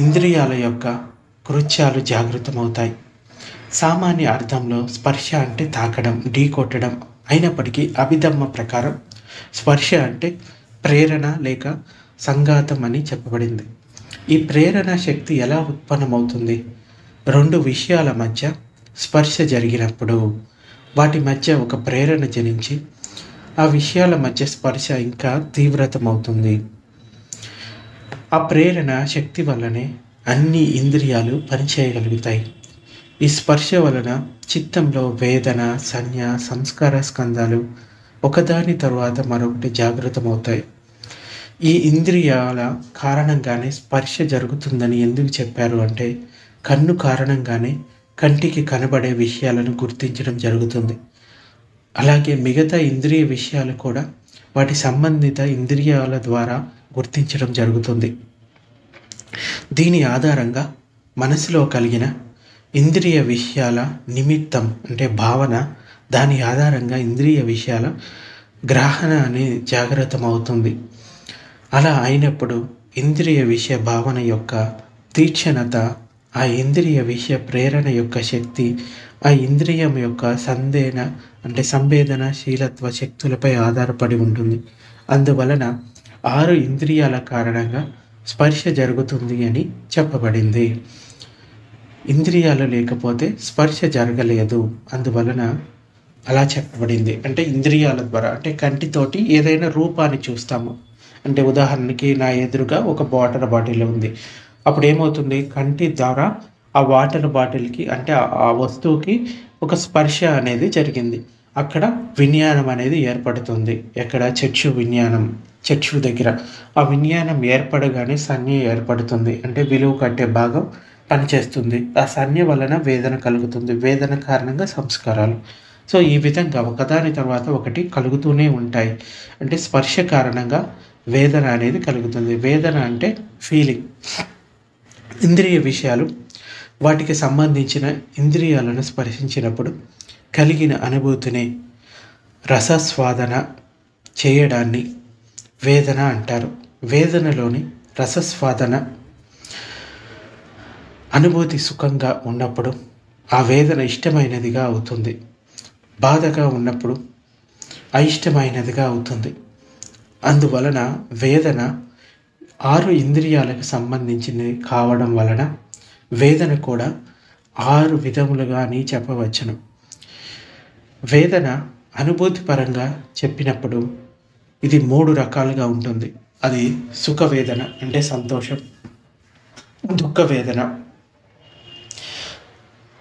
ఇంద్రియాల యొక్క కృత్యాలు జాగృతమవుతాయి. సామాన్య అర్థంలో స్పర్శ అంటే తాకడం, ఢీ కొట్టడం అయినప్పటికీ అభిధమ్మ ప్రకారం స్పర్శ అంటే ప్రేరణ లేక సంఘాతం అని చెప్పబడింది. ఈ ప్రేరణ శక్తి ఎలా ఉత్పన్నమవుతుంది? 2 విషయాల మధ్య స్పర్శ జరిగినప్పుడు వాటి మధ్య ఒక ప్రేరణ జనించి ఆ విషయాల మధ్య స్పర్శ ఇంకా తీవ్రతమవుతుంది. ఆ ప్రేరణ శక్తి వల్లనే అన్ని ఇంద్రియాలు పనిచేయగలుగుతాయి. ఈ స్పర్శ వలన చిత్తంలో వేదన, సంజ్ఞ, సంస్కార స్కందాలు ఒకదాని తరువాత మరొకటి జాగృతమవుతాయి. ఈ ఇంద్రియాల కారణంగానే స్పర్శ జరుగుతుందని ఎందుకు చెప్పారు అంటే, కన్ను కారణంగానే కంటికి కనబడే విషయాలను గుర్తించడం జరుగుతుంది. అలాగే మిగతా ఇంద్రియ విషయాలు కూడా వాటి సంబంధిత ఇంద్రియాల ద్వారా గుర్తించడం జరుగుతుంది. దీని ఆధారంగా మనసులో కలిగిన ఇంద్రియ విషయాల నిమిత్తం అంటే భావన, దాని ఆధారంగా ఇంద్రియ విషయాల గ్రహణ అనేది జాగ్రత్తమవుతుంది. అలా అయినప్పుడు ఇంద్రియ విషయ భావన యొక్క తీక్షణత, ఆ ఇంద్రియ విషయ ప్రేరణ యొక్క శక్తి, ఆ ఇంద్రియం యొక్క సంవేదనశీలత్వ శక్తులపై ఆధారపడి ఉంటుంది. అందువలన 6 ఇంద్రియాల కారణంగా స్పర్శ జరుగుతుంది అని చెప్పబడింది. ఇంద్రియాలు లేకపోతే స్పర్శ జరగలేదు. అందువలన అలా చెప్పబడింది. అంటే ఇంద్రియాల ద్వారా, అంటే కంటితోటి ఏదైనా రూపాన్ని చూస్తాము. అంటే ఉదాహరణకి నా ఎదురుగా ఒక వాటర్ బాటిల్ ఉంది. అప్పుడు ఏమవుతుంది, కంటి ద్వారా ఆ వాటర్ బాటిల్కి అంటే ఆ వస్తువుకి ఒక స్పర్శ అనేది జరిగింది. అక్కడ విజ్ఞానం అనేది ఏర్పడుతుంది. ఎక్కడ? చక్షు దగ్గర. ఆ విజ్ఞానం ఏర్పడగానే సంజ్ఞ ఏర్పడుతుంది. అంటే విలువ కట్టే భాగం పనిచేస్తుంది. ఆ సంజ్ఞ వలన వేదన కలుగుతుంది. వేదన కారణంగా సంస్కారాలు. సో ఈ విధంగా ఒకదాని తర్వాత ఒకటి కలుగుతూనే ఉంటాయి. అంటే స్పర్శ కారణంగా వేదన అనేది కలుగుతుంది. వేదన అంటే ఫీలింగ్. ఇంద్రియ విషయాలు వాటికి సంబంధించిన ఇంద్రియాలను స్పర్శించినప్పుడు కలిగిన అనుభూతిని రసస్వాదన చేయడాన్ని వేదన అంటారు. వేదనలోని రసస్వాదన అనుభూతి సుఖంగా ఉన్నప్పుడు ఆ వేదన ఇష్టమైనదిగా అవుతుంది. బాధగా ఉన్నప్పుడు అయిష్టమైనదిగా అవుతుంది. అందువలన వేదన 6 ఇంద్రియాలకు సంబంధించినది కావడం వలన వేదన కూడా 6 విధములుగా అని చెప్పవచ్చును. వేదన అనుభూతి పరంగా చెప్పినప్పుడు ఇది 3 రకాలుగా ఉంటుంది. అది సుఖ వేదన అంటే సంతోషం, దుఃఖ వేదన,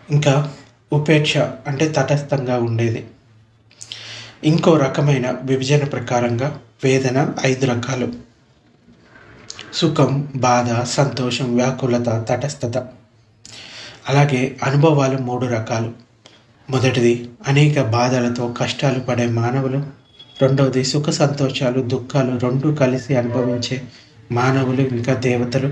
ఇంకా ఉపేక్ష అంటే తటస్థంగా ఉండేది. ఇంకో రకమైన విభజన ప్రకారంగా వేదన 5 రకాలు: సుఖం, బాధ, సంతోషం, వ్యాకులత, తటస్థత. అలాగే అనుభవాలు 3 రకాలు. మొదటిది అనేక బాధలతో కష్టాలు పడే మానవులు. రెండవది సుఖ సంతోషాలు, దుఃఖాలు రెండూ కలిసి అనుభవించే మానవులు, ఇంకా దేవతలు.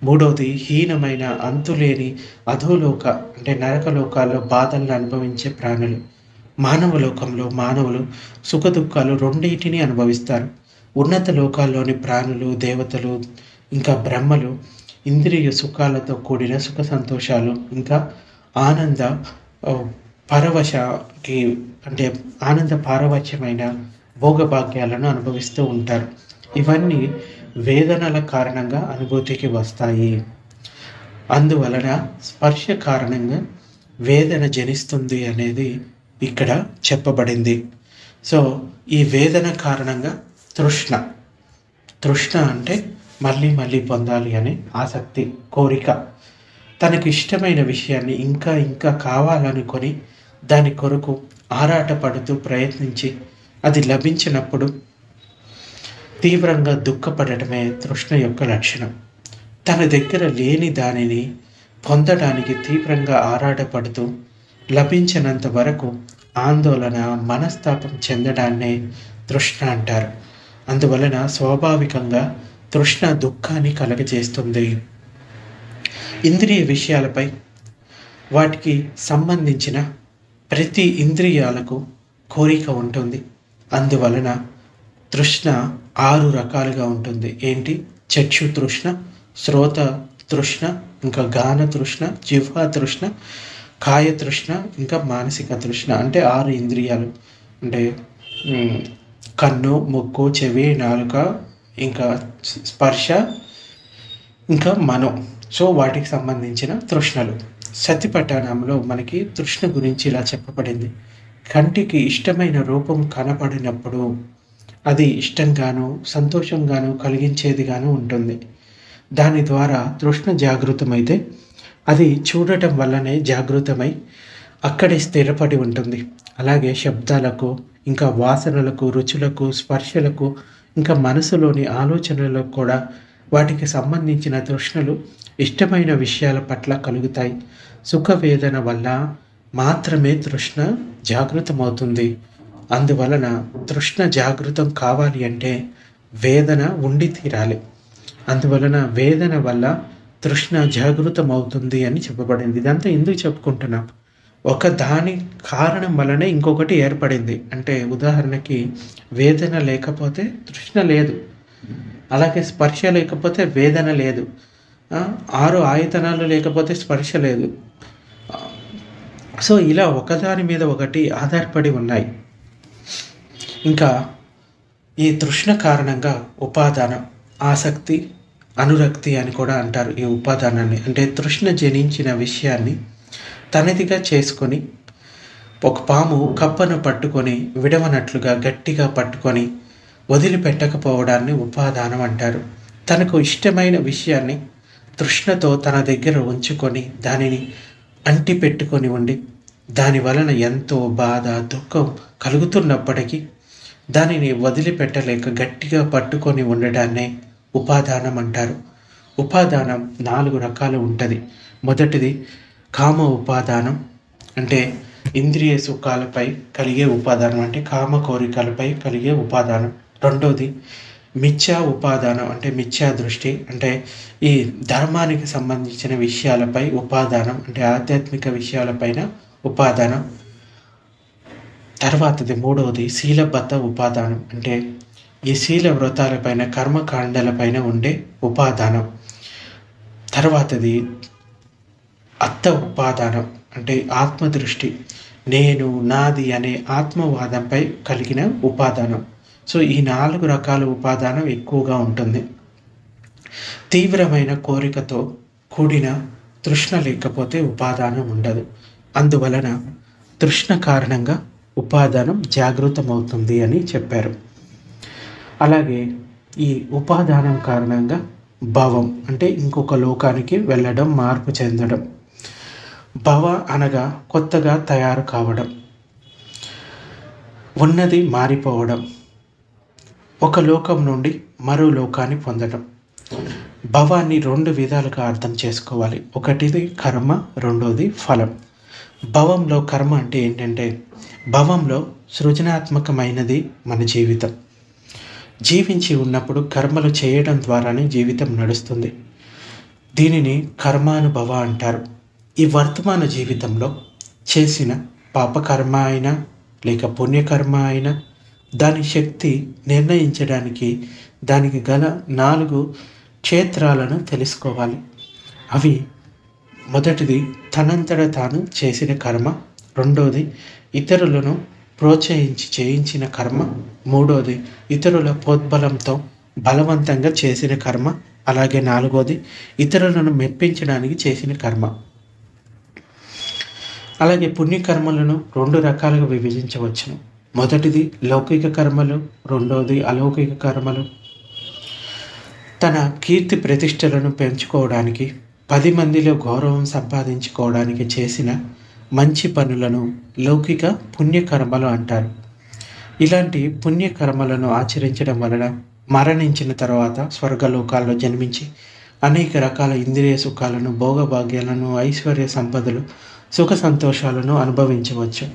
మూడవది హీనమైన అంతులేని అధోలోక అంటే నరకలోకాల్లో బాధలను అనుభవించే ప్రాణులు. మానవ లోకంలో మానవులు సుఖ దుఃఖాలు రెండింటిని అనుభవిస్తారు. ఉన్నత లోకాల్లోని ప్రాణులు, దేవతలు, ఇంకా బ్రహ్మలు ఇంద్రియ సుఖాలతో కూడిన సుఖ సంతోషాలు, ఇంకా ఆనంద పరవశకి అంటే ఆనంద పారవశ్యమైన భోగభాగ్యాలను అనుభవిస్తూ ఉంటారు. ఇవన్నీ వేదనల కారణంగా అనుభూతికి వస్తాయి. అందువలన స్పర్శ కారణంగా వేదన జనిస్తుంది అనేది ఇక్కడ చెప్పబడింది. సో ఈ వేదన కారణంగా తృష్ణ అంటే మళ్ళీ మళ్ళీ పొందాలి అనే ఆసక్తి, కోరిక. తనకు ఇష్టమైన విషయాన్ని ఇంకా ఇంకా కావాలనుకొని దాని కొరకు ఆరాటపడుతూ ప్రయత్నించి అది లభించినప్పుడు తీవ్రంగా దుఃఖపడటమే తృష్ణ యొక్క లక్షణం. తన దగ్గర లేని దానిని పొందడానికి తీవ్రంగా ఆరాటపడుతూ లభించినంత వరకు ఆందోళన, మనస్తాపం చెందడాన్నే తృష్ణ అంటారు. అందువలన స్వాభావికంగా తృష్ణ దుఃఖాన్ని కలగజేస్తుంది. ఇంద్రియ విషయాలపై వాటికి సంబంధించిన ప్రతి ఇంద్రియాలకు కోరిక ఉంటుంది. అందువలన తృష్ణ 6 రకాలుగా ఉంటుంది. ఏంటి? చక్షు తృష్ణ, శ్రోత తృష్ణ, ఇంకా గాన తృష్ణ, జిహ్వ తృష్ణ, కాయ తృష్ణ, ఇంకా మానసిక తృష్ణ. అంటే 6 ఇంద్రియాలు అంటే కన్ను, ముక్కు, చెవి, నాలుక, ఇంకా స్పర్శ, ఇంకా మనం. సో వాటికి సంబంధించిన తృష్ణలు. సతిపట్టణంలో మనకి తృష్ణ గురించి ఇలా చెప్పబడింది. కంటికి ఇష్టమైన రూపం కనపడినప్పుడు అది ఇష్టంగాను, సంతోషంగాను కలిగించేదిగాను ఉంటుంది. దాని ద్వారా తృష్ణ జాగృతమైతే అది చూడటం వల్లనే జాగృతమై అక్కడే స్థిరపడి ఉంటుంది. అలాగే శబ్దాలకు, ఇంకా వాసనలకు, రుచులకు, స్పర్శలకు, ఇంకా మనసులోని ఆలోచనలకు కూడా వాటికి సంబంధించిన తృష్ణలు ఇష్టమైన విషయాల పట్ల కలుగుతాయి. సుఖ వేదన వల్ల మాత్రమే తృష్ణ జాగృతమవుతుంది. అందువలన తృష్ణ జాగృతం కావాలి అంటే వేదన ఉండి తీరాలి. అందువలన వేదన వల్ల తృష్ణ జాగృతం అవుతుంది అని చెప్పబడింది. ఇదంతా ఎందుకు చెప్పుకుంటున్నాం? ఒక దాని కారణం వలనే ఇంకొకటి ఏర్పడింది. అంటే ఉదాహరణకి వేదన లేకపోతే తృష్ణ లేదు, అలాగే స్పర్శ లేకపోతే వేదన లేదు, 6 ఆయతనాలు లేకపోతే స్పర్శ లేదు. సో ఇలా ఒకదాని మీద ఒకటి ఆధారపడి ఉన్నాయి. ఇంకా ఈ తృష్ణ కారణంగా ఉపాదానం, ఆసక్తి, అనురక్తి అని కూడా అంటారు ఈ ఉపాదానాన్ని. అంటే తృష్ణ జనించిన విషయాన్ని తనదిగా చేసుకొని, ఒక పాము కప్పను పట్టుకొని విడవనట్లుగా గట్టిగా పట్టుకొని వదిలిపెట్టకపోవడాన్ని ఉపాదానం అంటారు. తనకు ఇష్టమైన విషయాన్ని తృష్ణతో తన దగ్గర ఉంచుకొని దానిని అంటి పెట్టుకొని ఉండి దాని వలన ఎంతో బాధ, దుఃఖం కలుగుతున్నప్పటికీ దానిని వదిలిపెట్టలేక గట్టిగా పట్టుకొని ఉండడాన్నే ఉపాదానం అంటారు. ఉపాదానం 4 రకాలు ఉంటుంది. మొదటిది కామ ఉపాదానం, అంటే ఇంద్రియ సుఖాలపై కలిగే ఉపాదానం, అంటే కామ కోరికలపై కలిగే ఉపాదానం. రెండోది మిథ్యా ఉపాదానం, అంటే మిథ్యా దృష్టి, అంటే ఈ ధర్మానికి సంబంధించిన విషయాలపై ఉపాదానం, అంటే ఆధ్యాత్మిక విషయాలపైన ఉపాదానం. తర్వాతది మూడవది శీలబద్ధ ఉపాదానం, అంటే ఈ శీల వ్రతాలపైన, కర్మకాండాలపైన ఉండే ఉపాదానం. తర్వాతది అత్త ఉపాదానం, అంటే ఆత్మదృష్టి, నేను, నాది అనే ఆత్మవాదంపై కలిగిన ఉపాదానం. సో ఈ 4 రకాల ఉపాదానం ఎక్కువగా ఉంటుంది. తీవ్రమైన కోరికతో కూడిన తృష్ణ లేకపోతే ఉపాదానం ఉండదు. అందువలన తృష్ణ కారణంగా ఉపాదానం జాగృతమవుతుంది అని చెప్పారు. అలాగే ఈ ఉపాదానం కారణంగా భవం, అంటే ఇంకొక లోకానికి వెళ్ళడం, మార్పు చెందడం. భవ అనగా కొత్తగా తయారు కావడం, ఉన్నది మారిపోవడం, ఒక లోకం నుండి మరో లోకాన్ని పొందడం. భవాన్ని 2 విధాలుగా అర్థం చేసుకోవాలి. ఒకటిది కర్మ, రెండోది ఫలం. భవంలో కర్మ అంటే ఏంటంటే, భవంలో సృజనాత్మకమైనది మన జీవితం. జీవించి ఉన్నప్పుడు కర్మలు చేయడం ద్వారానే జీవితం నడుస్తుంది. దీనిని కర్మానుభవ అంటారు. ఈ వర్తమాన జీవితంలో చేసిన పాపకర్మ అయినా లేక పుణ్యకర్మ అయినా దాని శక్తి నిర్ణయించడానికి దానికి గల 4 క్షేత్రాలను తెలుసుకోవాలి. అవి మొదటిది తనంతట తాను చేసిన కర్మ, రెండోది ఇతరులను ప్రోత్సహించి చేయించిన కర్మ, మూడోది ఇతరుల ప్రోద్బలంతో బలవంతంగా చేసిన కర్మ, అలాగే 4వది ఇతరులను మెప్పించడానికి చేసిన కర్మ. అలాగే పుణ్యకర్మలను 2 రకాలుగా విభజించవచ్చును. మొదటిది లౌకిక కర్మలు, రెండవది అలౌకిక కర్మలు. తన కీర్తి ప్రతిష్టలను పెంచుకోవడానికి, 10 మందిలో గౌరవం సంపాదించుకోవడానికి చేసిన మంచి పనులను లౌకిక పుణ్యకర్మలు అంటారు. ఇలాంటి పుణ్యకర్మలను ఆచరించడం వలన మరణించిన తర్వాత స్వర్గలోకాల్లో జన్మించి అనేక రకాల ఇంద్రియ సుఖాలను, భోగభాగ్యాలను, ఐశ్వర్య సంపదలు, సుఖ సంతోషాలను అనుభవించవచ్చు.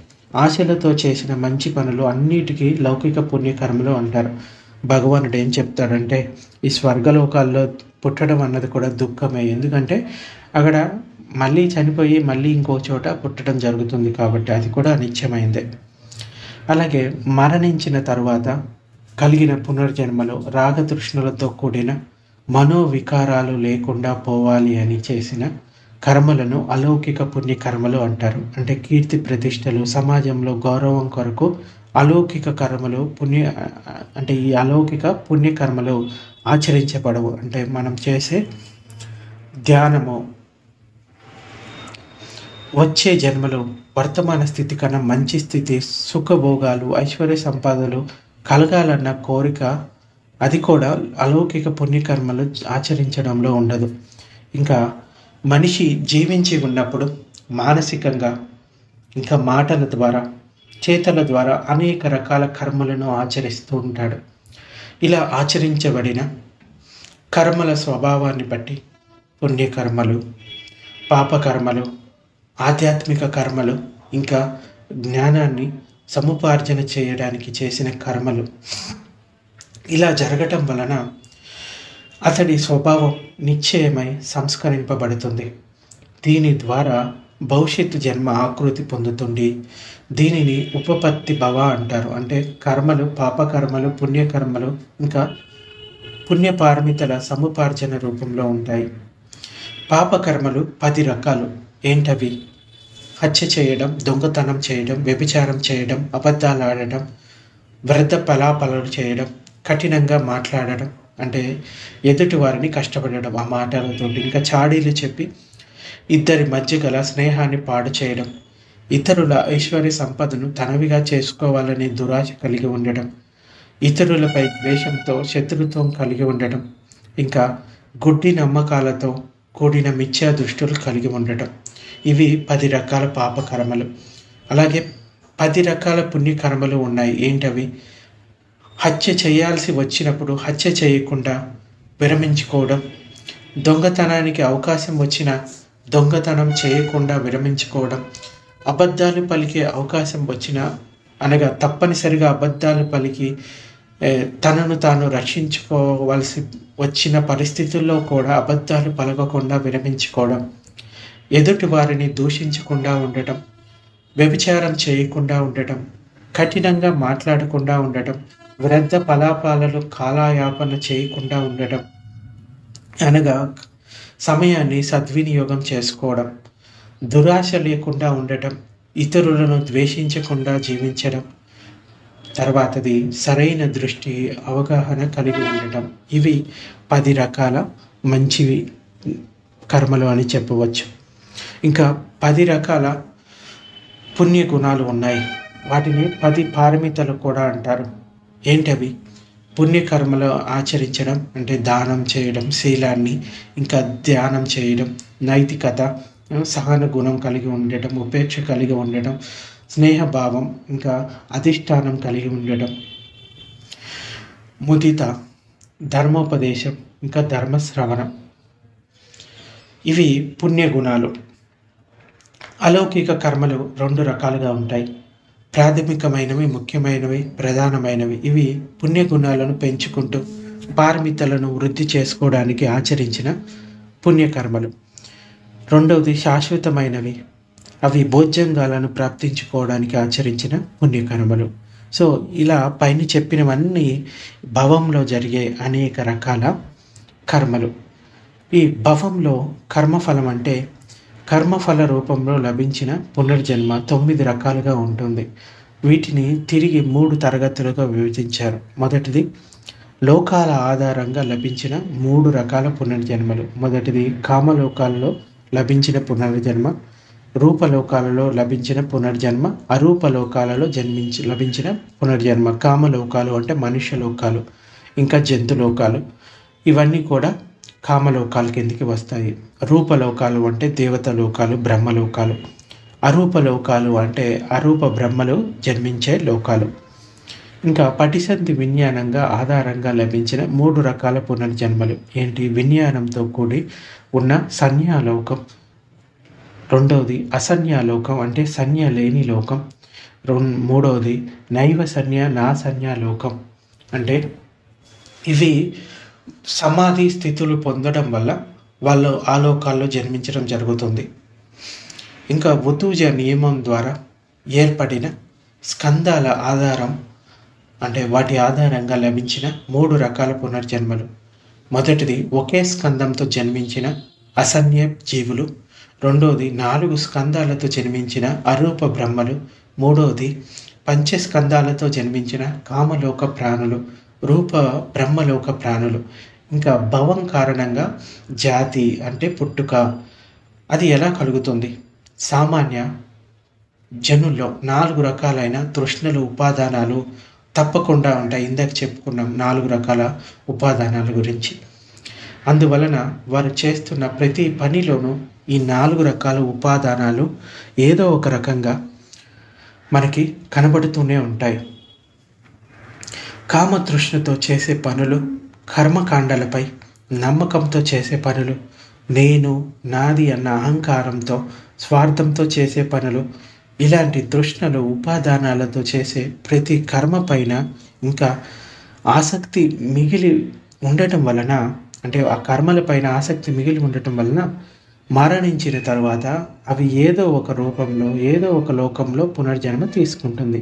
ఆశలతో చేసిన మంచి పనులు అన్నిటికీ లౌకిక పుణ్యకర్మలు అంటారు. భగవానుడు ఏం చెప్తాడంటే, ఈ స్వర్గలోకాల్లో పుట్టడం అన్నది కూడా దుఃఖమే. ఎందుకంటే అక్కడ మళ్ళీ చనిపోయి మళ్ళీ ఇంకో చోట పుట్టడం జరుగుతుంది కాబట్టి అది కూడా అనిత్యమైందే. అలాగే మరణించిన తర్వాత కలిగిన పునర్జన్మలో రాగతృష్ణలతో కూడిన మనోవికారాలు లేకుండా పోవాలి అని చేసిన కర్మలను అలౌకిక పుణ్యకర్మలు అంటారు. అంటే కీర్తి ప్రతిష్టలు, సమాజంలో గౌరవం కొరకు అలౌకిక కర్మలు అంటే ఈ అలౌకిక పుణ్యకర్మలు ఆచరించబడవు. అంటే మనం చేసే ధ్యానము, వచ్చే జన్మలో వర్తమాన స్థితి కన్నా మంచి స్థితి, సుఖభోగాలు, ఐశ్వర్య సంపాదనలు కలగాలన్న కోరిక అది కూడా అలౌకిక పుణ్యకర్మలు ఆచరించడంలో ఉండదు. ఇంకా మనిషి జీవించి ఉన్నప్పుడు మానసికంగా ఇంకా మాటల ద్వారా, చేతల ద్వారా అనేక రకాల కర్మలను ఆచరిస్తూ ఉంటాడు. ఇలా ఆచరించబడిన కర్మల స్వభావాన్ని బట్టి పుణ్యకర్మలు, పాపకర్మలు, ఆధ్యాత్మిక కర్మలు, ఇంకా జ్ఞానాన్ని సముపార్జన చేయడానికి చేసిన కర్మలు ఇలా జరగటం వలన అతడి స్వభావం నిశ్చయమై సంస్కరింపబడుతుంది. దీని ద్వారా భవిష్యత్తు జన్మ ఆకృతి పొందుతుంది. దీనిని ఉపపత్తి భవ అంటారు. అంటే కర్మలు, పాపకర్మలు, పుణ్యకర్మలు ఇంకా పుణ్యపారమితల సముపార్జన రూపంలో ఉంటాయి. పాపకర్మలు 10 రకాలు. ఏంటవి? హత్య చేయడం, దొంగతనం చేయడం, వ్యభిచారం చేయడం, అబద్ధాలు ఆడడం, వృద్ధ పలాపలలు చేయడం, కఠినంగా మాట్లాడడం అంటే ఎదుటి వారిని కష్టపడడం ఆ మాటలతో, ఇంకా చాడీలు చెప్పి ఇద్దరి మధ్య గల స్నేహాన్ని పాడు చేయడం, ఇతరుల ఐశ్వర్య సంపదను తనవిగా చేసుకోవాలనే దురాశ కలిగి ఉండడం, ఇతరులపై ద్వేషంతో శత్రుత్వం కలిగి ఉండడం, ఇంకా గుడ్డి నమ్మకాలతో కూడిన మిథ్యా దృష్టులు కలిగి ఉండటం. ఇవి 10 రకాల పాపకర్మలు. అలాగే 10 రకాల పుణ్యకర్మలు ఉన్నాయి. ఏంటవి? హత్య చేయాల్సి వచ్చినప్పుడు హత్య చేయకుండా విరమించుకోవడం, దొంగతనానికి అవకాశం వచ్చిన దొంగతనం చేయకుండా విరమించుకోవడం, అబద్ధాలు పలికే అవకాశం వచ్చిన అనగా తప్పనిసరిగా అబద్ధాలు పలికి తనను తాను రక్షించుకోవాల్సి వచ్చిన పరిస్థితుల్లో కూడా అబద్ధాలు పలకకుండా విరమించుకోవడం, ఎదుటి వారిని దూషించకుండా ఉండటం, వ్యభిచారం చేయకుండా ఉండటం, కఠినంగా మాట్లాడకుండా ఉండటం, వృద్ధ పలాపాలలో కాలయాపన చేయకుండా ఉండటం అనగా సమయాన్ని సద్వినియోగం చేసుకోవడం, దురాశ లేకుండా ఉండటం, ఇతరులను ద్వేషించకుండా జీవించడం, తర్వాతది సరైన దృష్టి, అవగాహన కలిగి ఉండటం. ఇవి 10 రకాల మంచివి కర్మలు అని చెప్పవచ్చు. ఇంకా 10 రకాల పుణ్య గుణాలు ఉన్నాయి. వాటిని 10 పారమితలు కూడా అంటారు. ఏంటవి? పుణ్యకర్మలు ఆచరించడం అంటే దానం చేయడం, శీలాన్ని ఇంకా ధ్యానం చేయడం, నైతికత, సహన గుణం కలిగి ఉండటం, ఉపేక్ష కలిగి ఉండటం, స్నేహభావం ఇంకా అధిష్టానం కలిగి ఉండటం, ముదిత, ధర్మోపదేశం ఇంకా ధర్మశ్రవణం. ఇవి పుణ్యగుణాలు. అలౌకిక కర్మలు 2 రకాలుగా ఉంటాయి. ప్రాథమికమైనవి, ముఖ్యమైనవి, ప్రధానమైనవి. ఇవి పుణ్యగుణాలను పెంచుకుంటూ పారమితలను వృద్ధి చేసుకోవడానికి ఆచరించిన పుణ్యకర్మలు. రెండవది శాశ్వతమైనవి. అవి భోజ్యంగాలను ప్రాప్తించుకోవడానికి ఆచరించిన పుణ్యకర్మలు. సో ఇలా పైన చెప్పినవన్నీ భవంలో జరిగే అనేక రకాల కర్మలు. ఈ భవంలో కర్మఫలం అంటే కర్మఫల రూపంలో లభించిన పునర్జన్మ 9 రకాలుగా ఉంటుంది. వీటిని తిరిగి 3 తరగతులుగా విభజించారు. మొదటిది లోకాల ఆధారంగా లభించిన 3 రకాల పునర్జన్మలు. మొదటిది కామలోకాలలో లభించిన పునర్జన్మ, రూపలోకాలలో లభించిన పునర్జన్మ, అరూపలోకాలలో లభించిన పునర్జన్మ. కామలోకాలు అంటే మనుష్యలోకాలు, ఇంకా జంతులోకాలు. ఇవన్నీ కూడా కామలోకాల కిందికి వస్తాయి. రూపలోకాలు అంటే దేవతలోకాలు, బ్రహ్మలోకాలు. అరూపలోకాలు అంటే అరూప బ్రహ్మలు జన్మించే లోకాలు. ఇంకా పటిసంధి విజ్ఞానంగా ఆధారంగా లభించిన 3 రకాల పునర్జన్మలు ఏంటి? విజ్ఞానంతో కూడి ఉన్న సంజ్ఞాలోకం, రెండవది అసంజ్ఞాలోకం అంటే సంజ్ఞ లేని లోకం, మూడవది నైవ సంజ్ఞ నా సంజ్ఞాలోకం. అంటే ఇవి సమాధి స్థితులు పొందడం వల్ల వాళ్ళు ఆ లోకాల్లో జన్మించడం జరుగుతుంది. ఇంకా ఉతూజ నియమం ద్వారా ఏర్పడిన స్కందాల ఆధారం అంటే వాటి ఆధారంగా లభించిన 3 రకాల పునర్జన్మలు. మొదటిది ఒకే స్కందంతో జన్మించిన అసన్య జీవులు, రెండవది 4 స్కందాలతో జన్మించిన అరూప బ్రహ్మలు, మూడవది పంచస్కందాలతో జన్మించిన కామలోక ప్రాణులు, రూప బ్రహ్మలోక ప్రాణులు. ఇంకా భవం కారణంగా జాతి అంటే పుట్టుక అది ఎలా కలుగుతుంది? సామాన్య జనుల్లో 4 రకాలైన తృష్ణలు, ఉపాదానాలు తప్పకుండా ఉంటాయి. ఇందాక చెప్పుకున్నాం 4 రకాల ఉపాదానాల గురించి. అందువలన వారు చేస్తున్న ప్రతి పనిలోనూ ఈ 4 రకాల ఉపాదానాలు ఏదో ఒక రకంగా మనకి కనబడుతూనే ఉంటాయి. కామతృష్ణతో చేసే పనులు, కర్మకాండలపై నమ్మకంతో చేసే పనులు, నేను, నాది అన్న అహంకారంతో, స్వార్థంతో చేసే పనులు, ఇలాంటి తృష్ణలు, ఉపాదానాలతో చేసే ప్రతి కర్మ పైన ఇంకా ఆసక్తి మిగిలి ఉండటం వలన, అంటే ఆ కర్మల పైన ఆసక్తి మిగిలి ఉండటం వలన మరణించిన తర్వాత అవి ఏదో ఒక రూపంలో, ఏదో ఒక లోకంలో పునర్జన్మ తీసుకుంటుంది.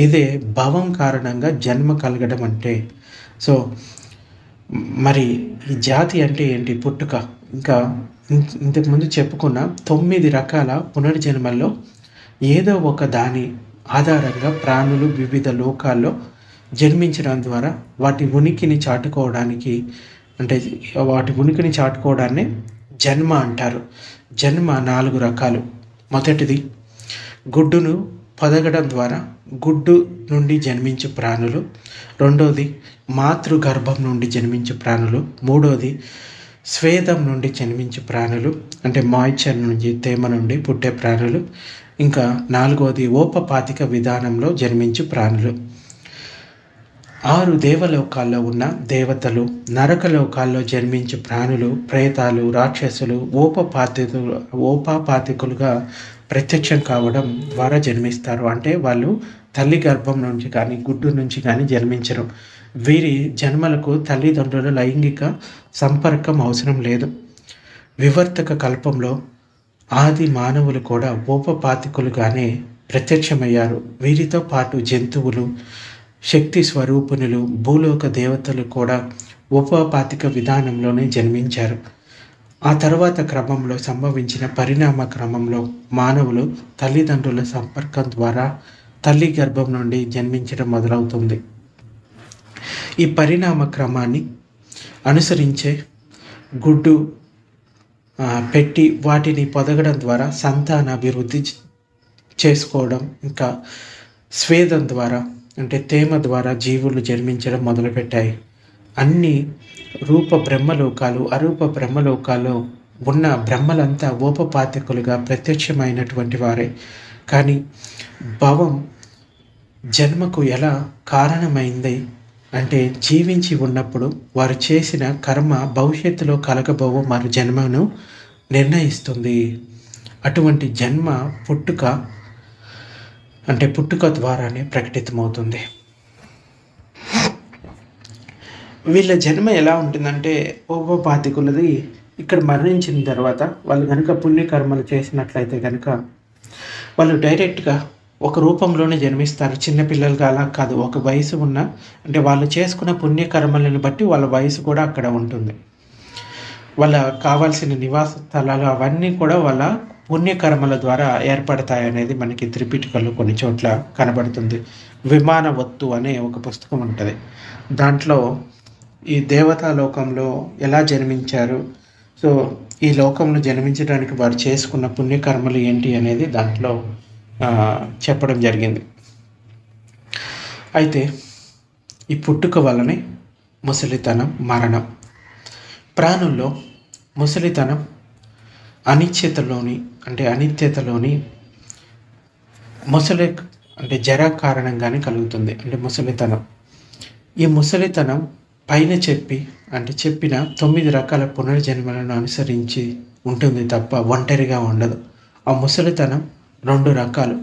ఇదే భవం కారణంగా జన్మ కలగడం అంటే. సో మరి ఈ జాతి అంటే ఏంటి? పుట్టుక. ఇంకా ఇంతకుముందు చెప్పుకున్న 9 రకాల పునర్జన్మల్లో ఏదో ఒక దాని ఆధారంగా ప్రాణులు వివిధ లోకాల్లో జన్మించడం ద్వారా వాటి ఉనికిని చాటుకోవడానికి, అంటే వాటి ఉనికిని చాటుకోవడాన్ని జన్మ అంటారు. జన్మ 4 రకాలు. మొదటిది గుడ్డును పొదగడం ద్వారా గుడ్డు నుండి జన్మించే ప్రాణులు. రెండోది మాతృగర్భం నుండి జన్మించే ప్రాణులు. మూడోది స్వేదం నుండి జన్మించే ప్రాణులు, అంటే మాయిశ్చర్ నుంచి, తేమ నుండి పుట్టే ప్రాణులు. ఇంకా నాలుగోది ఓపపాతిక విధానంలో జన్మించే ప్రాణులు. 6 దేవలోకాల్లో ఉన్న దేవతలు, నరకలోకాల్లో జన్మించే ప్రాణులు, ప్రేతాలు, రాక్షసులు ఓపపాతికులుగా ప్రత్యక్షం కావడం ద్వారా జన్మిస్తారు. అంటే వాళ్ళు తల్లి గర్భం నుంచి కానీ గుడ్డు నుంచి కానీ జన్మించరు. వీరి జన్మలకు తల్లిదండ్రుల లైంగిక సంపర్కం అవసరం లేదు. వివర్తక కల్పంలో ఆది మానవులు కూడా ఓపపాతికులుగానే ప్రత్యక్షమయ్యారు. వీరితో పాటు జంతువులు, శక్తి స్వరూపునులు, భూలోక దేవతలు కూడా ఓపపాతిక విధానంలోనే జన్మించారు. ఆ తర్వాత క్రమంలో సంభవించిన పరిణామ క్రమంలో మానవులు తల్లిదండ్రుల సంపర్కం ద్వారా తల్లి గర్భం నుండి జన్మించడం మొదలవుతుంది. ఈ పరిణామ క్రమాన్ని అనుసరించే గుడ్డు పెట్టి వాటిని పొదగడం ద్వారా సంతాన అభివృద్ధి చేసుకోవడం, ఇంకా స్వేదం ద్వారా, అంటే తేమ ద్వారా జీవులు జన్మించడం మొదలుపెట్టాయి. అన్ని రూప బ్రహ్మలోకాలు, అరూప బ్రహ్మలోకాల్లో ఉన్న బ్రహ్మలంతా ఓపపాతికులుగా ప్రత్యక్షమైనటువంటి వారే. కానీ భవం జన్మకు ఎలా కారణమైంది అంటే, జీవించి ఉన్నప్పుడు వారు చేసిన కర్మ భవిష్యత్తులో కలగబోవు మరో జన్మను నిర్ణయిస్తుంది. అటువంటి జన్మ పుట్టుక ద్వారానే ప్రకటితమవుతుంది. వీళ్ళ జన్మ ఎలా ఉంటుందంటే, ఓపపాతికులది ఇక్కడ మరణించిన తర్వాత వాళ్ళు కనుక పుణ్యకర్మలు చేసినట్లయితే కనుక వాళ్ళు డైరెక్ట్గా ఒక రూపంలోనే జన్మిస్తారు. చిన్నపిల్లలుగా అలా కాదు, ఒక వయసు ఉన్న, అంటే వాళ్ళు చేసుకున్న పుణ్యకర్మలను బట్టి వాళ్ళ వయసు కూడా అక్కడ ఉంటుంది. వాళ్ళ కావాల్సిన నివాస స్థలాలు అవన్నీ కూడా వాళ్ళ పుణ్యకర్మల ద్వారా ఏర్పడతాయి అనేది మనకి త్రిపిటకలో కొన్ని చోట్ల కనబడుతుంది. విమానవత్తు అనే ఒక పుస్తకం ఉంటుంది. దాంట్లో ఈ దేవతా లోకంలో ఎలా జన్మించారు, సో ఈ లోకంలో జన్మించడానికి వారు చేసుకున్న పుణ్యకర్మలు ఏంటి అనేది దాంట్లో చెప్పడం జరిగింది. అయితే ఈ పుట్టుక వల్లనే ముసలితనం, మరణం. ప్రాణుల్లో ముసలితనం అనిత్యతలోని అంటే జర కారణంగానే కలుగుతుంది. అంటే ముసలితనం. ఈ ముసలితనం పైన చెప్పిన 9 రకాల పునర్జన్మలను అనుసరించి ఉంటుంది తప్ప ఒంటరిగా ఉండదు. ఆ ముసలితనం 2 రకాలు.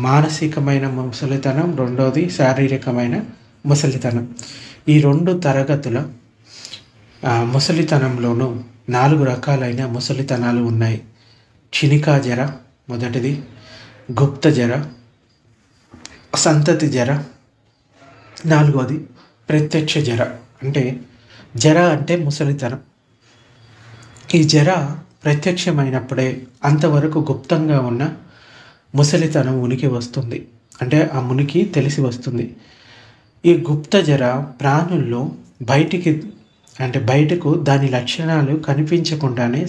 మానసికమైన ముసలితనం, రెండోది శారీరకమైన ముసలితనం. ఈ 2 తరగతుల ముసలితనంలోనూ 4 రకాలైన ముసలితనాలు ఉన్నాయి. క్షణికా జర మొదటిది, గుప్త జర, సంతతి జర, 4వది ప్రత్యక్ష జర. అంటే జర అంటే ముసలితనం. ఈ జర ప్రత్యక్షమైనప్పుడే అంతవరకు గుప్తంగా ఉన్న ముసలితనం ఉనికి వస్తుంది, అంటే ఆ మునికి తెలిసి వస్తుంది. ఈ గుప్త జర ప్రాణుల్లో బయటకు దాని లక్షణాలు కనిపించకుండానే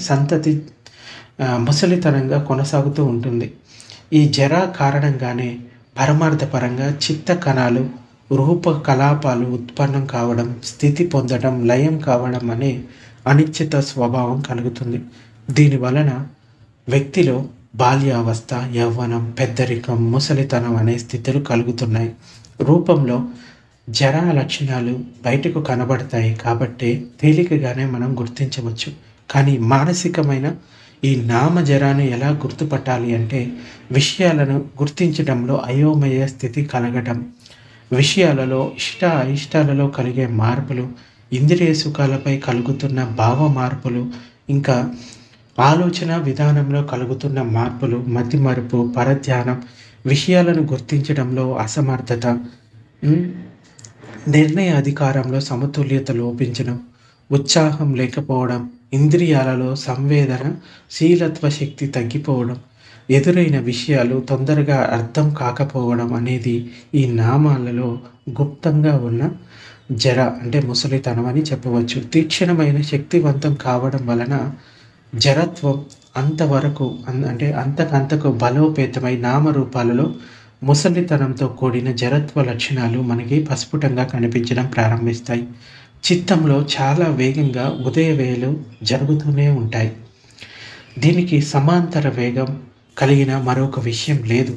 ముసలితనంగా కొనసాగుతూ ఉంటుంది. ఈ జర కారణంగానే పరమార్థపరంగా చిత్త కణాలు, రూపకలాపాలు ఉత్పన్నం కావడం, స్థితి పొందడం, లయం కావడం అనే అనిశ్చిత స్వభావం కలుగుతుంది. దీని వలన వ్యక్తిలో బాల్యావస్థ, యవ్వనం, పెద్దరికం, ముసలితనం అనే స్థితులు కలుగుతున్నాయి. రూపంలో జరా లక్షణాలు బయటకు కనబడతాయి కాబట్టే తేలికగానే మనం గుర్తించవచ్చు. కానీ మానసికమైన ఈ నామజరాన్ని ఎలా గుర్తుపట్టాలి అంటే విషయాలను గుర్తించడంలో అయోమయ స్థితి కలగటం, విషయాలలో అయిష్టాలలో కలిగే మార్పులు, ఇంద్రియ సుఖాలపై కలుగుతున్న భావ మార్పులు, ఇంకా ఆలోచన విధానంలో కలుగుతున్న మార్పులు, మతిమరుపు, పరధ్యానం, విషయాలను గుర్తించడంలో అసమర్థత, నిర్ణయ అధికారంలో సమతుల్యత లోపించడం, ఉత్సాహం లేకపోవడం, ఇంద్రియాలలో సంవేదన శీలత్వ శక్తి తగ్గిపోవడం, ఎదురైన విషయాలు తొందరగా అర్థం కాకపోవడం అనేది ఈ నామాలలో గుప్తంగా ఉన్న జర అంటే ముసలితనం అని చెప్పవచ్చు. తీక్షణమైన శక్తివంతం కావడం వలన జరత్వం అంతవరకు అంటే అంతకంతకు బలోపేతమై నామరూపాలలో ముసలితనంతో కూడిన జరత్వ లక్షణాలు మనకి ప్రస్ఫుటంగా కనిపించడం ప్రారంభిస్తాయి. చిత్తంలో చాలా వేగంగా ఉదయవేళలు జరుగుతూనే ఉంటాయి. దీనికి సమాంతర వేగం కలిగిన మరొక విషయం లేదు.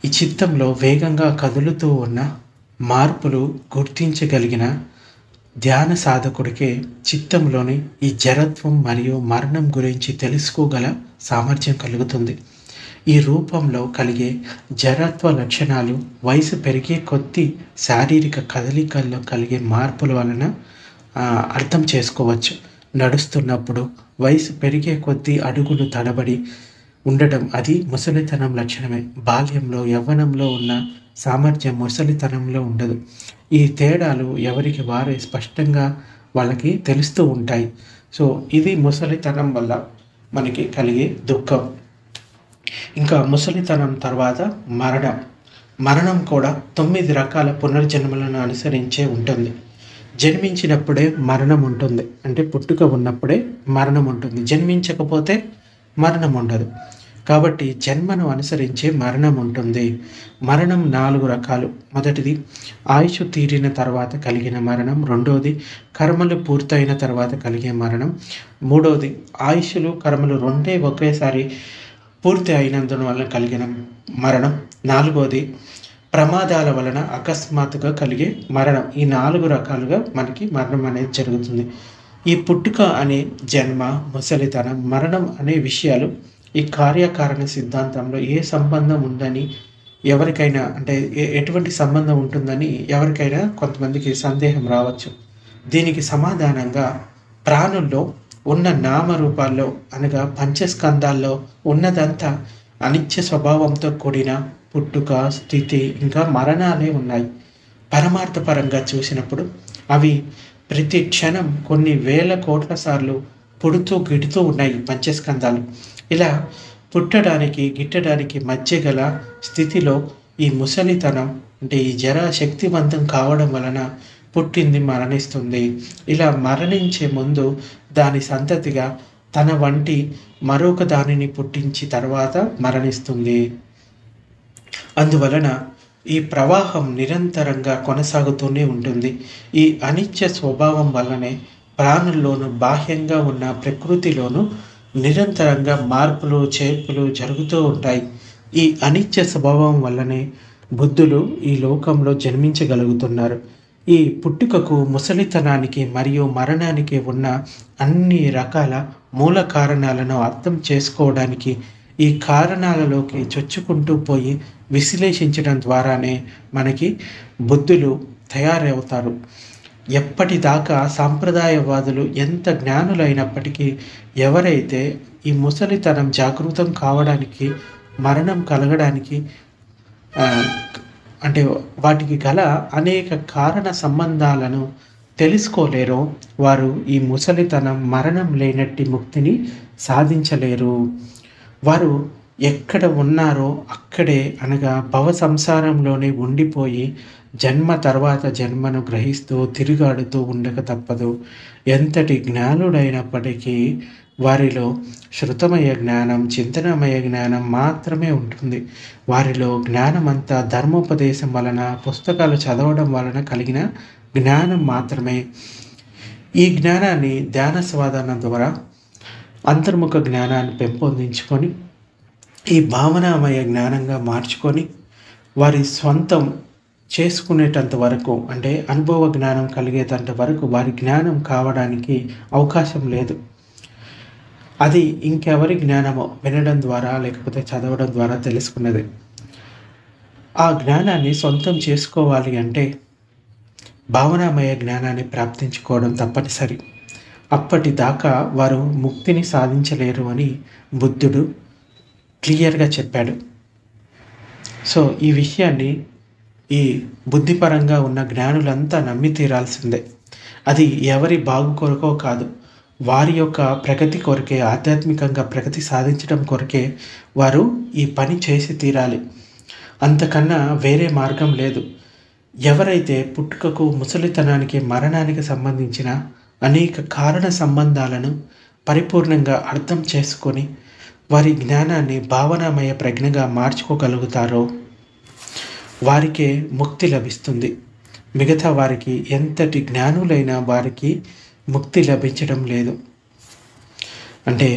ఈ చిత్తంలో వేగంగా కదులుతూ ఉన్న మార్పులు గుర్తించగలిగిన ధ్యాన సాధకుడికే చిత్తంలోని ఈ జరత్వం మరియు మరణం గురించి తెలుసుకోగల సామర్థ్యం కలుగుతుంది. ఈ రూపంలో కలిగే జరత్వ లక్షణాలు వయసు పెరిగే కొద్దీ శారీరక కదలికల్లో కలిగే మార్పుల వలన అర్థం చేసుకోవచ్చు. నడుస్తున్నప్పుడు వయసు పెరిగే కొద్దీ అడుగులు తడబడి ఉండటం అది ముసలితనం లక్షణమే. బాల్యంలో, యవ్వనంలో ఉన్న సామర్థ్యం ముసలితనంలో ఉండదు. ఈ తేడాలు ఎవరికి వారే స్పష్టంగా వాళ్ళకి తెలుస్తూ ఉంటాయి. సో ఇది ముసలితనం వల్ల మనకి కలిగే దుఃఖం. ఇంకా ముసలితనం తర్వాత మరణం కూడా 9 రకాల పునర్జన్మలను అనుసరించే ఉంటుంది. జన్మించినప్పుడే మరణం ఉంటుంది, అంటే పుట్టుక ఉన్నప్పుడే మరణం ఉంటుంది. జన్మించకపోతే మరణం ఉండదు. కాబట్టి జన్మను అనుసరించే మరణం ఉంటుంది. మరణం 4 రకాలు. మొదటిది ఆయుష్ తీరిన తర్వాత కలిగిన మరణం. రెండోది కర్మలు పూర్తయిన తర్వాత కలిగే మరణం. మూడోది ఆయుష్లు కర్మలు రెండే ఒకేసారి పూర్తి అయినందువలన కలిగిన మరణం. నాలుగోది ప్రమాదాల వలన అకస్మాత్తుగా కలిగే మరణం. ఈ 4 రకాలుగా మనకి మరణం అనేది జరుగుతుంది. ఈ పుట్టుక అనే జన్మ, ముసలితనం, మరణం అనే విషయాలు ఈ కార్యకారణ సిద్ధాంతంలో ఏ సంబంధం ఉందని ఎవరికైనా అంటే ఎటువంటి సంబంధం ఉంటుందని ఎవరికైనా కొంతమందికి సందేహం రావచ్చు. దీనికి సమాధానంగా ప్రాణుల్లో ఉన్న నామరూపాల్లో అనగా పంచస్కందాల్లో ఉన్నదంతా అనిత్య స్వభావంతో కూడిన పుట్టుక, స్థితి, ఇంకా మరణాలే ఉన్నాయి. పరమార్థపరంగా చూసినప్పుడు అవి ప్రతి క్షణం కొన్ని వేల కోట్ల సార్లు పుడుతూ గిడుతూ ఉన్నాయి పంచస్కందాలు. ఇలా పుట్టడానికి గిట్టడానికి మధ్య గల స్థితిలో ఈ ముసలితనం అంటే ఈ జర శక్తివంతం కావడం వలన పుట్టింది మరణిస్తుంది. ఇలా మరణించే ముందు దాని సంతతిగా తన వంటి మరొక దానిని పుట్టించి తర్వాత మరణిస్తుంది. అందువలన ఈ ప్రవాహం నిరంతరంగా కొనసాగుతూనే ఉంటుంది. ఈ అనిత్య స్వభావం వల్లనే ప్రాణుల్లోనూ బాహ్యంగా ఉన్న ప్రకృతిలోనూ నిరంతరంగా మార్పులు చేర్పులు జరుగుతూ ఉంటాయి. ఈ అనిత్య స్వభావం వల్లనే బుద్ధులు ఈ లోకంలో జన్మించగలుగుతున్నారు. ఈ పుట్టుకకు, ముసలితనానికి మరియు మరణానికి ఉన్న అన్ని రకాల మూల కారణాలను అర్థం చేసుకోవడానికి ఈ కారణాలలోకి చొచ్చుకుంటూ పోయి విశ్లేషించడం ద్వారానే మనకి బుద్ధులు తయారవుతారు. ఎప్పటిదాకా సాంప్రదాయవాదులు ఎంత జ్ఞానులైనప్పటికీ ఎవరైతే ఈ ముసలితనం జాగృతం కావడానికి, మరణం కలగడానికి అంటే వాటికి గల అనేక కారణ సంబంధాలను తెలుసుకోలేరో వారు ఈ ముసలితనం, మరణం లేనట్టి ముక్తిని సాధించలేరు. వారు ఎక్కడ ఉన్నారో అక్కడే అనగా భవ సంసారంలోనే ఉండిపోయి జన్మ తర్వాత జన్మను గ్రహిస్తూ తిరుగాడుతూ ఉండక తప్పదు. ఎంతటి జ్ఞానుడైనప్పటికీ వారిలో శృతమయ జ్ఞానం, చింతనమయ జ్ఞానం మాత్రమే ఉంటుంది. వారిలో జ్ఞానం అంతా ధర్మోపదేశం వలన, పుస్తకాలు చదవడం వలన కలిగిన జ్ఞానం మాత్రమే. ఈ జ్ఞానాన్ని ధ్యాన సాధన ద్వారా అంతర్ముఖ జ్ఞానాన్ని పెంపొందించుకొని ఈ భావనామయ జ్ఞానంగా మార్చుకొని వారి స్వంతం చేసుకునేటంత వరకు, అంటే అనుభవ జ్ఞానం కలిగేటంత వరకు వారి జ్ఞానం కావడానికి అవకాశం లేదు. అది ఇంకెవరి జ్ఞానమో వినడం ద్వారా లేకపోతే చదవడం ద్వారా తెలుసుకున్నది. ఆ జ్ఞానాన్ని సొంతం చేసుకోవాలి అంటే భావనామయ జ్ఞానాన్ని ప్రాప్తించుకోవడం తప్పనిసరి. అప్పటిదాకా వారు ముక్తిని సాధించలేరు అని బుద్ధుడు క్లియర్గా చెప్పాడు. సో ఈ విషయాన్ని ఈ బుద్ధిపరంగా ఉన్న జ్ఞానులంతా నమ్మి తీరాల్సిందే. అది ఎవరి బాగు కొరకో కాదు, వారి యొక్క ప్రగతి కొరకే, ఆధ్యాత్మికంగా ప్రగతి సాధించడం కొరకే వారు ఈ పని చేసి తీరాలి. అంతకన్నా వేరే మార్గం లేదు. ఎవరైతే పుట్టుకకు, ముసలితనానికి, మరణానికి సంబంధించిన అనేక కారణ సంబంధాలను పరిపూర్ణంగా అర్థం చేసుకొని వారి జ్ఞానాన్ని భావనామయ ప్రజ్ఞగా మార్చుకోగలుగుతారో వారికే ముక్తి లభిస్తుంది. మిగతా వారికి ఎంతటి జ్ఞానులైనా వారికి ముక్తి లభించడం లేదు. అంటే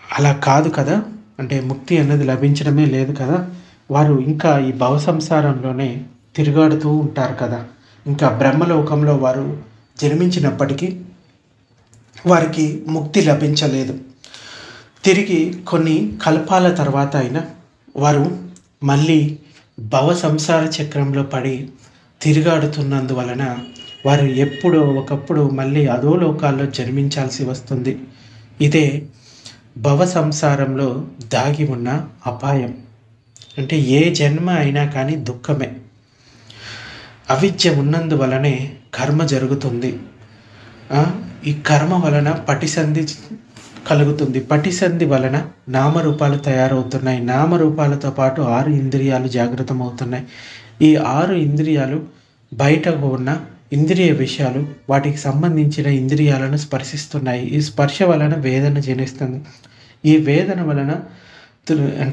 అలా కాదు కదా, అంటే ముక్తి అన్నది లభించడమే లేదు కదా, వారు ఇంకా ఈ భవ సంసారంలోనే తిరుగాడుతూ ఉంటారు కదా. ఇంకా బ్రహ్మలోకంలో వారు జన్మించినప్పటికీ వారికి ముక్తి లభించలేదు. తిరిగి కొన్ని కల్పాల తర్వాత అయినా వారు మళ్ళీ భవ సంసార చక్రంలో పడి తిరుగాడుతున్నందువలన వారు ఎప్పుడో ఒకప్పుడు మళ్ళీ అధోలోకాల్లో జన్మించాల్సి వస్తుంది. ఇదే భవ సంసారంలో దాగి ఉన్న అపాయం. అంటే ఏ జన్మ అయినా కానీ దుఃఖమే. అవిద్య ఉన్నందువలనే కర్మ జరుగుతుంది. ఈ కర్మ వలన పటిసంధి కలుగుతుంది. పటిసంధి వలన నామరూపాలు తయారవుతున్నాయి. నామరూపాలతో పాటు 6 ఇంద్రియాలు జాగృతమవుతున్నాయి. ఈ 6 ఇంద్రియాలు బయటకు ఉన్న ఇంద్రియ విషయాలు, వాటికి సంబంధించిన ఇంద్రియాలను స్పర్శిస్తున్నాయి. ఈ స్పర్శ వలన వేదన జనిస్తుంది. ఈ వేదన వలన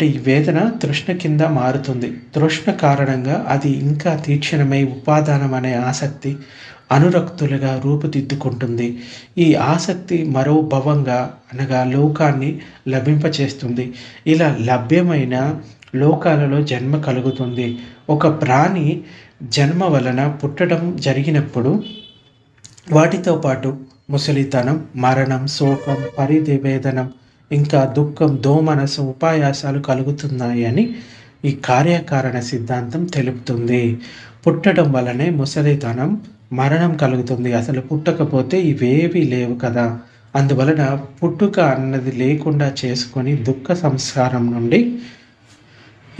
ఈ వేదన తృష్ణ కింద మారుతుంది. తృష్ణ కారణంగా అది ఇంకా తీక్షణమై ఉపాదానం అనే ఆసక్తి అనురక్తులుగా రూపుదిద్దుకుంటుంది. ఈ ఆసక్తి మరో భవంగా అనగా లోకాన్ని లభింపచేస్తుంది. ఇలా లభ్యమైన లోకాలలో జన్మ కలుగుతుంది. ఒక ప్రాణి జన్మ వలన పుట్టడం జరిగినప్పుడు వాటితో పాటు ముసలితనం, మరణం, శోకం, పరివేదనం, ఇంకా దుఃఖం, దోమనసు, ఉపాయాసాలు కలుగుతున్నాయి అని ఈ కార్యకారణ సిద్ధాంతం తెలుపుతుంది. పుట్టడం వలనే ముసలితనం, మరణం కలుగుతుంది. అసలు పుట్టకపోతే ఇవేవి లేవు కదా. అందువలన పుట్టుక అన్నది లేకుండా చేసుకొని దుఃఖ సంస్కారం నుండి,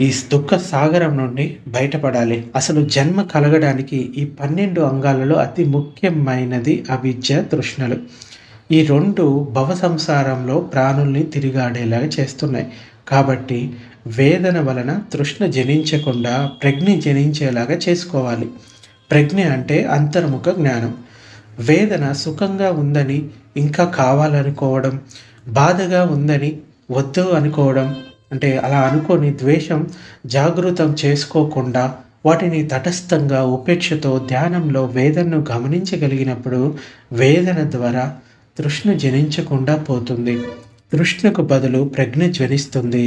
ఈ దుఃఖ సాగరం నుండి బయటపడాలి. అసలు జన్మ కలగడానికి ఈ 12 అంగాలలో అతి ముఖ్యమైనది అవిద్య, తృష్ణలు. ఈ 2 భవ సంసారంలో ప్రాణుల్ని తిరిగాడేలాగా చేస్తున్నాయి. కాబట్టి వేదన వలన తృష్ణ జనించకుండా ప్రజ్ఞ జనించేలాగా చేసుకోవాలి. ప్రజ్ఞ అంటే అంతర్ముఖ జ్ఞానం. వేదన సుఖంగా ఉందని ఇంకా కావాలనుకోవడం, బాధగా ఉందని వద్దు అనుకోవడం, అంటే అలా అనుకొని ద్వేషం జాగృతం చేసుకోకుండా వాటిని తటస్థంగా ఉపేక్షతో ధ్యానంలో వేదనను గమనించగలిగినప్పుడు వేదన ద్వారా తృష్ణ జనించకుండా పోతుంది. తృష్ణకు బదులు ప్రజ్ఞ జ్వనిస్తుంది.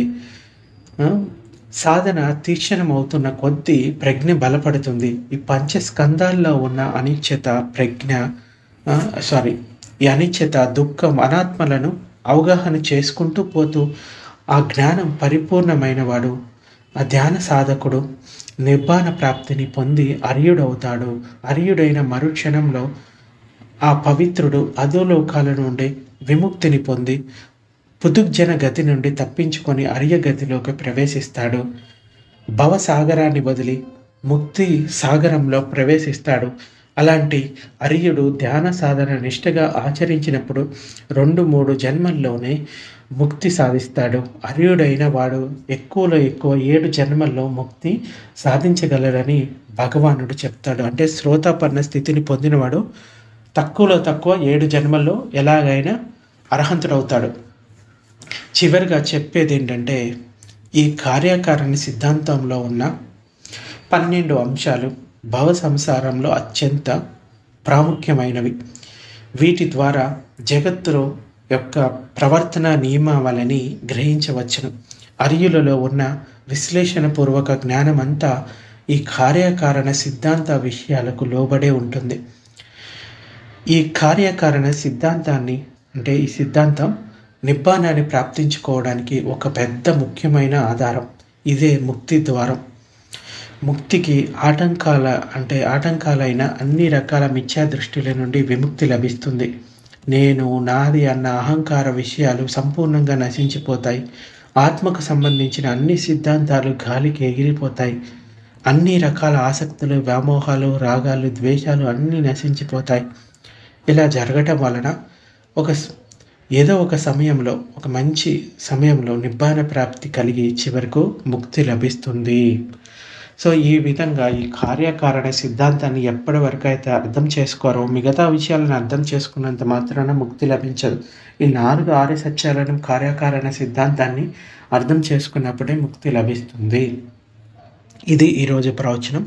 సాధన తీక్షణమవుతున్న కొద్దీ ప్రజ్ఞ బలపడుతుంది. ఈ పంచస్కందాల్లో ఉన్న అనిశ్చత ఈ అనిశ్చత, దుఃఖం, అనాత్మలను అవగాహన చేసుకుంటూ పోతూ ఆ జ్ఞానం పరిపూర్ణమైన వాడు, ఆ ధ్యాన సాధకుడు నిర్వాణ ప్రాప్తిని పొంది అర్యుడవుతాడు. అర్యుడైన మరుక్షణంలో ఆ పవిత్రుడు అధోలోకాల నుండి విముక్తిని పొంది పుదుగ్జన గతి నుండి తప్పించుకొని అర్యగతిలోకి ప్రవేశిస్తాడు. భవసాగరాన్ని వదిలి ముక్తి సాగరంలో ప్రవేశిస్తాడు. అలాంటి అర్యుడు ధ్యాన సాధన నిష్ఠగా ఆచరించినప్పుడు 2-3 జన్మల్లోనే ముక్తి సాధిస్తాడు. అర్యుడైన వాడు ఎక్కువలో ఎక్కువ 7 జన్మల్లో ముక్తి సాధించగలరని భగవానుడు చెప్తాడు. అంటే శ్రోతాపన్న స్థితిని పొందినవాడు తక్కువలో తక్కువ 7 జన్మల్లో ఎలాగైనా అర్హంతుడవుతాడు. చివరిగా చెప్పేది ఏంటంటే, ఈ కార్యకారణ సిద్ధాంతంలో ఉన్న 12 అంశాలు భవ సంసారంలో అత్యంత ప్రాముఖ్యమైనవి. వీటి ద్వారా జగత్తులో యొక్క ప్రవర్తన నియమావళిని గ్రహించవచ్చును. అర్యులలో ఉన్న విశ్లేషణపూర్వక జ్ఞానమంతా ఈ కార్యకారణ సిద్ధాంత విషయాలకు లోబడే ఉంటుంది. ఈ కార్యకారణ సిద్ధాంతాన్ని అంటే ఈ సిద్ధాంతం నిబ్బానాన్ని ప్రాప్తించుకోవడానికి ఒక పెద్ద ముఖ్యమైన ఆధారం. ఇదే ముక్తి ద్వారం. ముక్తికి ఆటంకాలైన అన్ని రకాల మిథ్యా దృష్టిల నుండి విముక్తి లభిస్తుంది. నేను, నాది అన్న అహంకార విషయాలు సంపూర్ణంగా నశించిపోతాయి. ఆత్మకు సంబంధించిన అన్ని సిద్ధాంతాలు గాలికి ఎగిరిపోతాయి. అన్ని రకాల ఆసక్తులు, వ్యామోహాలు, రాగాలు, ద్వేషాలు అన్నీ నశించిపోతాయి. ఇలా జరగటం వలన ఏదో ఒక సమయంలో, ఒక మంచి సమయంలో నిబ్బాన ప్రాప్తి కలిగి చివరకు ముక్తి లభిస్తుంది. సో ఈ విధంగా ఈ కార్యకారణ సిద్ధాంతాన్ని ఎప్పటి వరకు అయితే అర్థం చేసుకోరో మిగతా విషయాలను అర్థం చేసుకున్నంత మాత్రాన ముక్తి లభించదు. ఈ 4 ఆర్య సత్యాలను, కార్యకారణ సిద్ధాంతాన్ని అర్థం చేసుకున్నప్పుడే ముక్తి లభిస్తుంది. ఇది ఈరోజు ప్రవచనం.